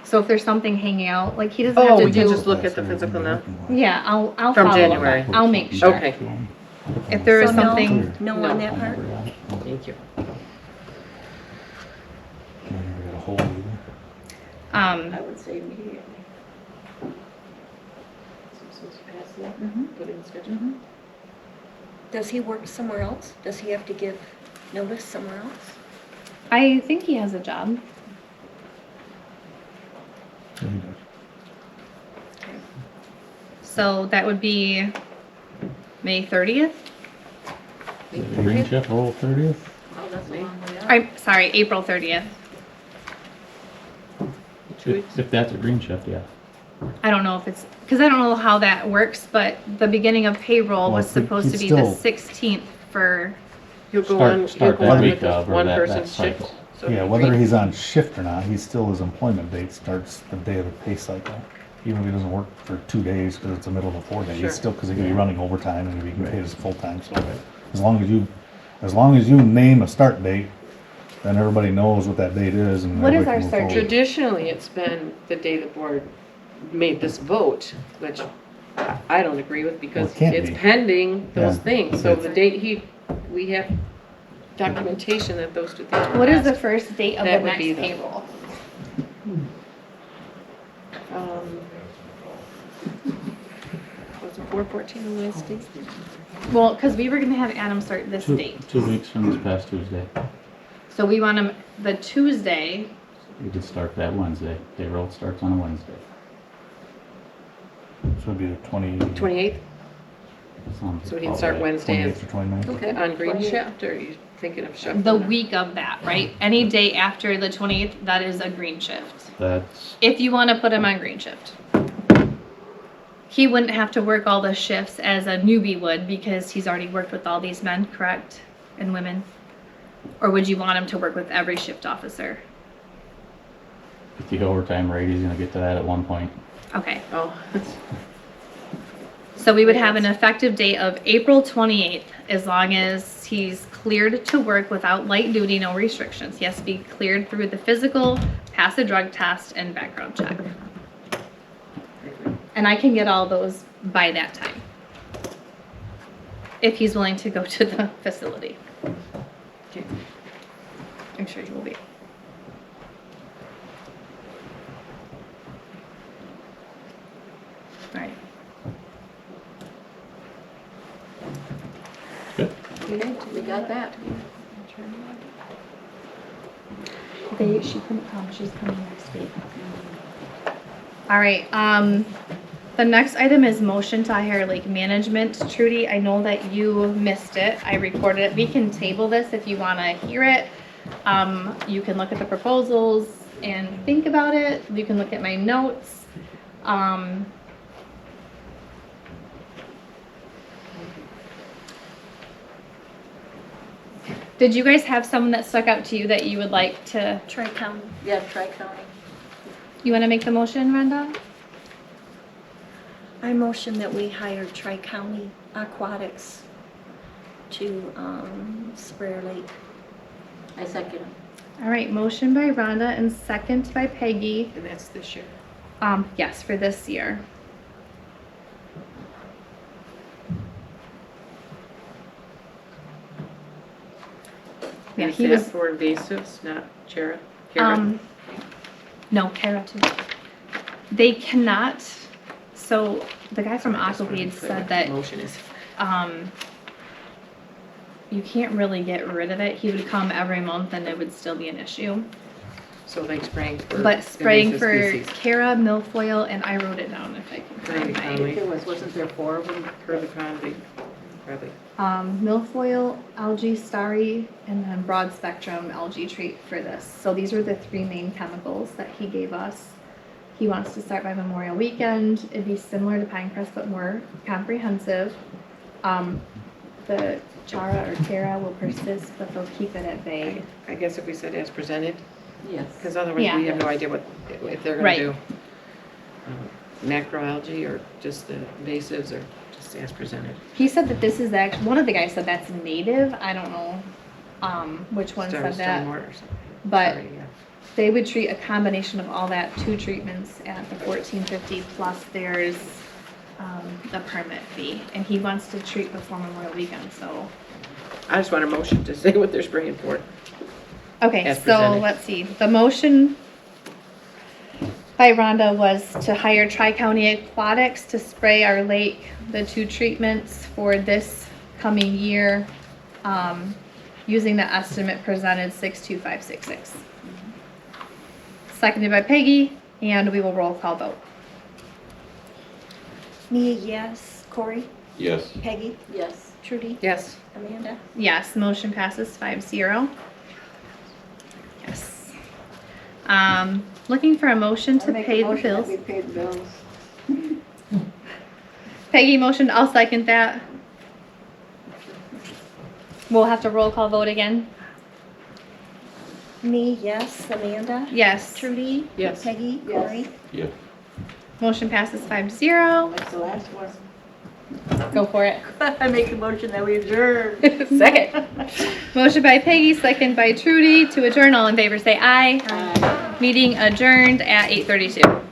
So if there's something hanging out, like he doesn't have Oh, to we can do. just look at the physical now? Yeah, I'll From follow January. up. I'll make sure. Okay. If there is So no? something, No on that part? Thank you. We never got a hold of it. I would say immediately. Put it in schedule. Does he work somewhere else? Does he have to give notice somewhere else? I think he has a job. Yeah, he does. So that would be May 30th. Green chip, roll 30th? Oh, that's me. I'm sorry, April 30th. 2 weeks. If that's a green shift, yeah. I don't know if it's, because I don't know how that works, but the beginning of payroll Well, was he'd- supposed to he'd be the still- 16th for, He'll go on, Start he'll go that on week with this of, or one that person's cycle. shift. So Yeah, he whether agreed. he's on shift or not, he's still, his employment date starts the day of the pay cycle. Even if he doesn't work for 2 days, because it's the middle of a 4 day, Sure. he's still, because he could be running overtime and he can be paid as full-time, so. As long as you name a start date, then everybody knows what that date is and. What is everybody our can move start forward. date? Traditionally, it's been the day the board made this vote, which I don't agree with because Well, it can't it's be. pending those Yeah. things. So the date we have documentation that those two things were what is the passed. first date of That the would be next the- payroll? Was it 4/14 the last date? Well, because we were gonna have Adam start this date. 2 weeks from this past Tuesday. So we want him the Tuesday, We could start that Wednesday. Payroll starts on a Wednesday. So it'd be the 28th? Sounds So he'd about start right. Wednesday. 28th or 29th. Okay, on green shift, or are you thinking of shuffling? the that? week of that, right? Any day after the 28th, that is a green shift. That's, If you want to put him on green shift. He wouldn't have to work all the shifts as a newbie would because he's already worked with all these men, correct? And women? Or would you want him to work with every shift officer? with the overtime rate, he's gonna get to that at one point. Okay. Oh, So we would have an effective date of April 28th, as long as he's cleared to work without light duty, no restrictions. He has to be cleared through the physical, pass a drug test, and background check. And I can get all those by that time. If he's willing to go to the facility. okay. I'm sure he will be. All right. Good. Okay, we got that. She couldn't come, she's coming next week. All right, the next item is motion to hire lake management. Trudy, I know that you missed it, I recorded it. We can table this if you wanna hear it. You can look at the proposals and think about it. You can look at my notes. Did you guys have someone that stuck out to you that you would like to, Tri-County. Yeah, Tri-County. you wanna make the motion, Brenda? I motion that we hire Tri-County Aquatics to Sprayer Lake. I second. All right, motion by Rhonda and second by Peggy. And that's this year. Yes, for this year. Yeah, Is he that was, for invasives, not Kara? no, Kara too. They cannot, so the guy from Aquaweed said that, Motion is. you can't really get rid of it. He would come every month and it would still be an issue. So like spraying for. But spraying invasive for species. Kara, milfoil, and I wrote it down if I can Right, find I my. think there wasn't there 4 of them? For the convict, probably. Milfoil, algae starry, and then broad spectrum algae treat for this. So these were the 3 main chemicals that he gave us. He wants to start by Memorial Weekend. It'd be similar to Pinecrest, but more comprehensive. The Chara or Kara will persist, but they'll keep it at bay. I guess if we said as presented, Yes. because otherwise Yeah. we have no idea what, if they're Right. gonna do. Macroalgae or just the invasives or just as presented. He said that this is actually, one of the guys said that's native. I don't know which one said that. Stormwater or something. But Sorry, yeah. they would treat a combination of all that, 2 treatments at the $14.50 plus there's the permit fee. And he wants to treat before Memorial Weekend, so. I just want a motion to say what they're spraying for. Okay, As so presented. let's see. The motion by Rhonda was to hire Tri-County Aquatics to spray our lake, the 2 treatments for this coming year, using the estimate presented 62566. Seconded by Peggy, and we will roll call vote. Mia, yes. Corey? Yes. Peggy? Yes. Trudy? Yes. Amanda? Yes, motion passes 5-0. Yes. Looking for a motion I to make a pay the motion that bills. we pay the bills. Peggy motion, I'll second that. We'll have to roll call vote again. Me, yes. Amanda? Yes. Trudy? Yes. Peggy? Yes. Corey? Yeah. Motion passes 5-0. That's the last one. Go for it. I make a motion that we adjourn. Second. Motion by Peggy, second by Trudy to adjourn. All in favor say aye. Aye. Meeting adjourned at 8:32.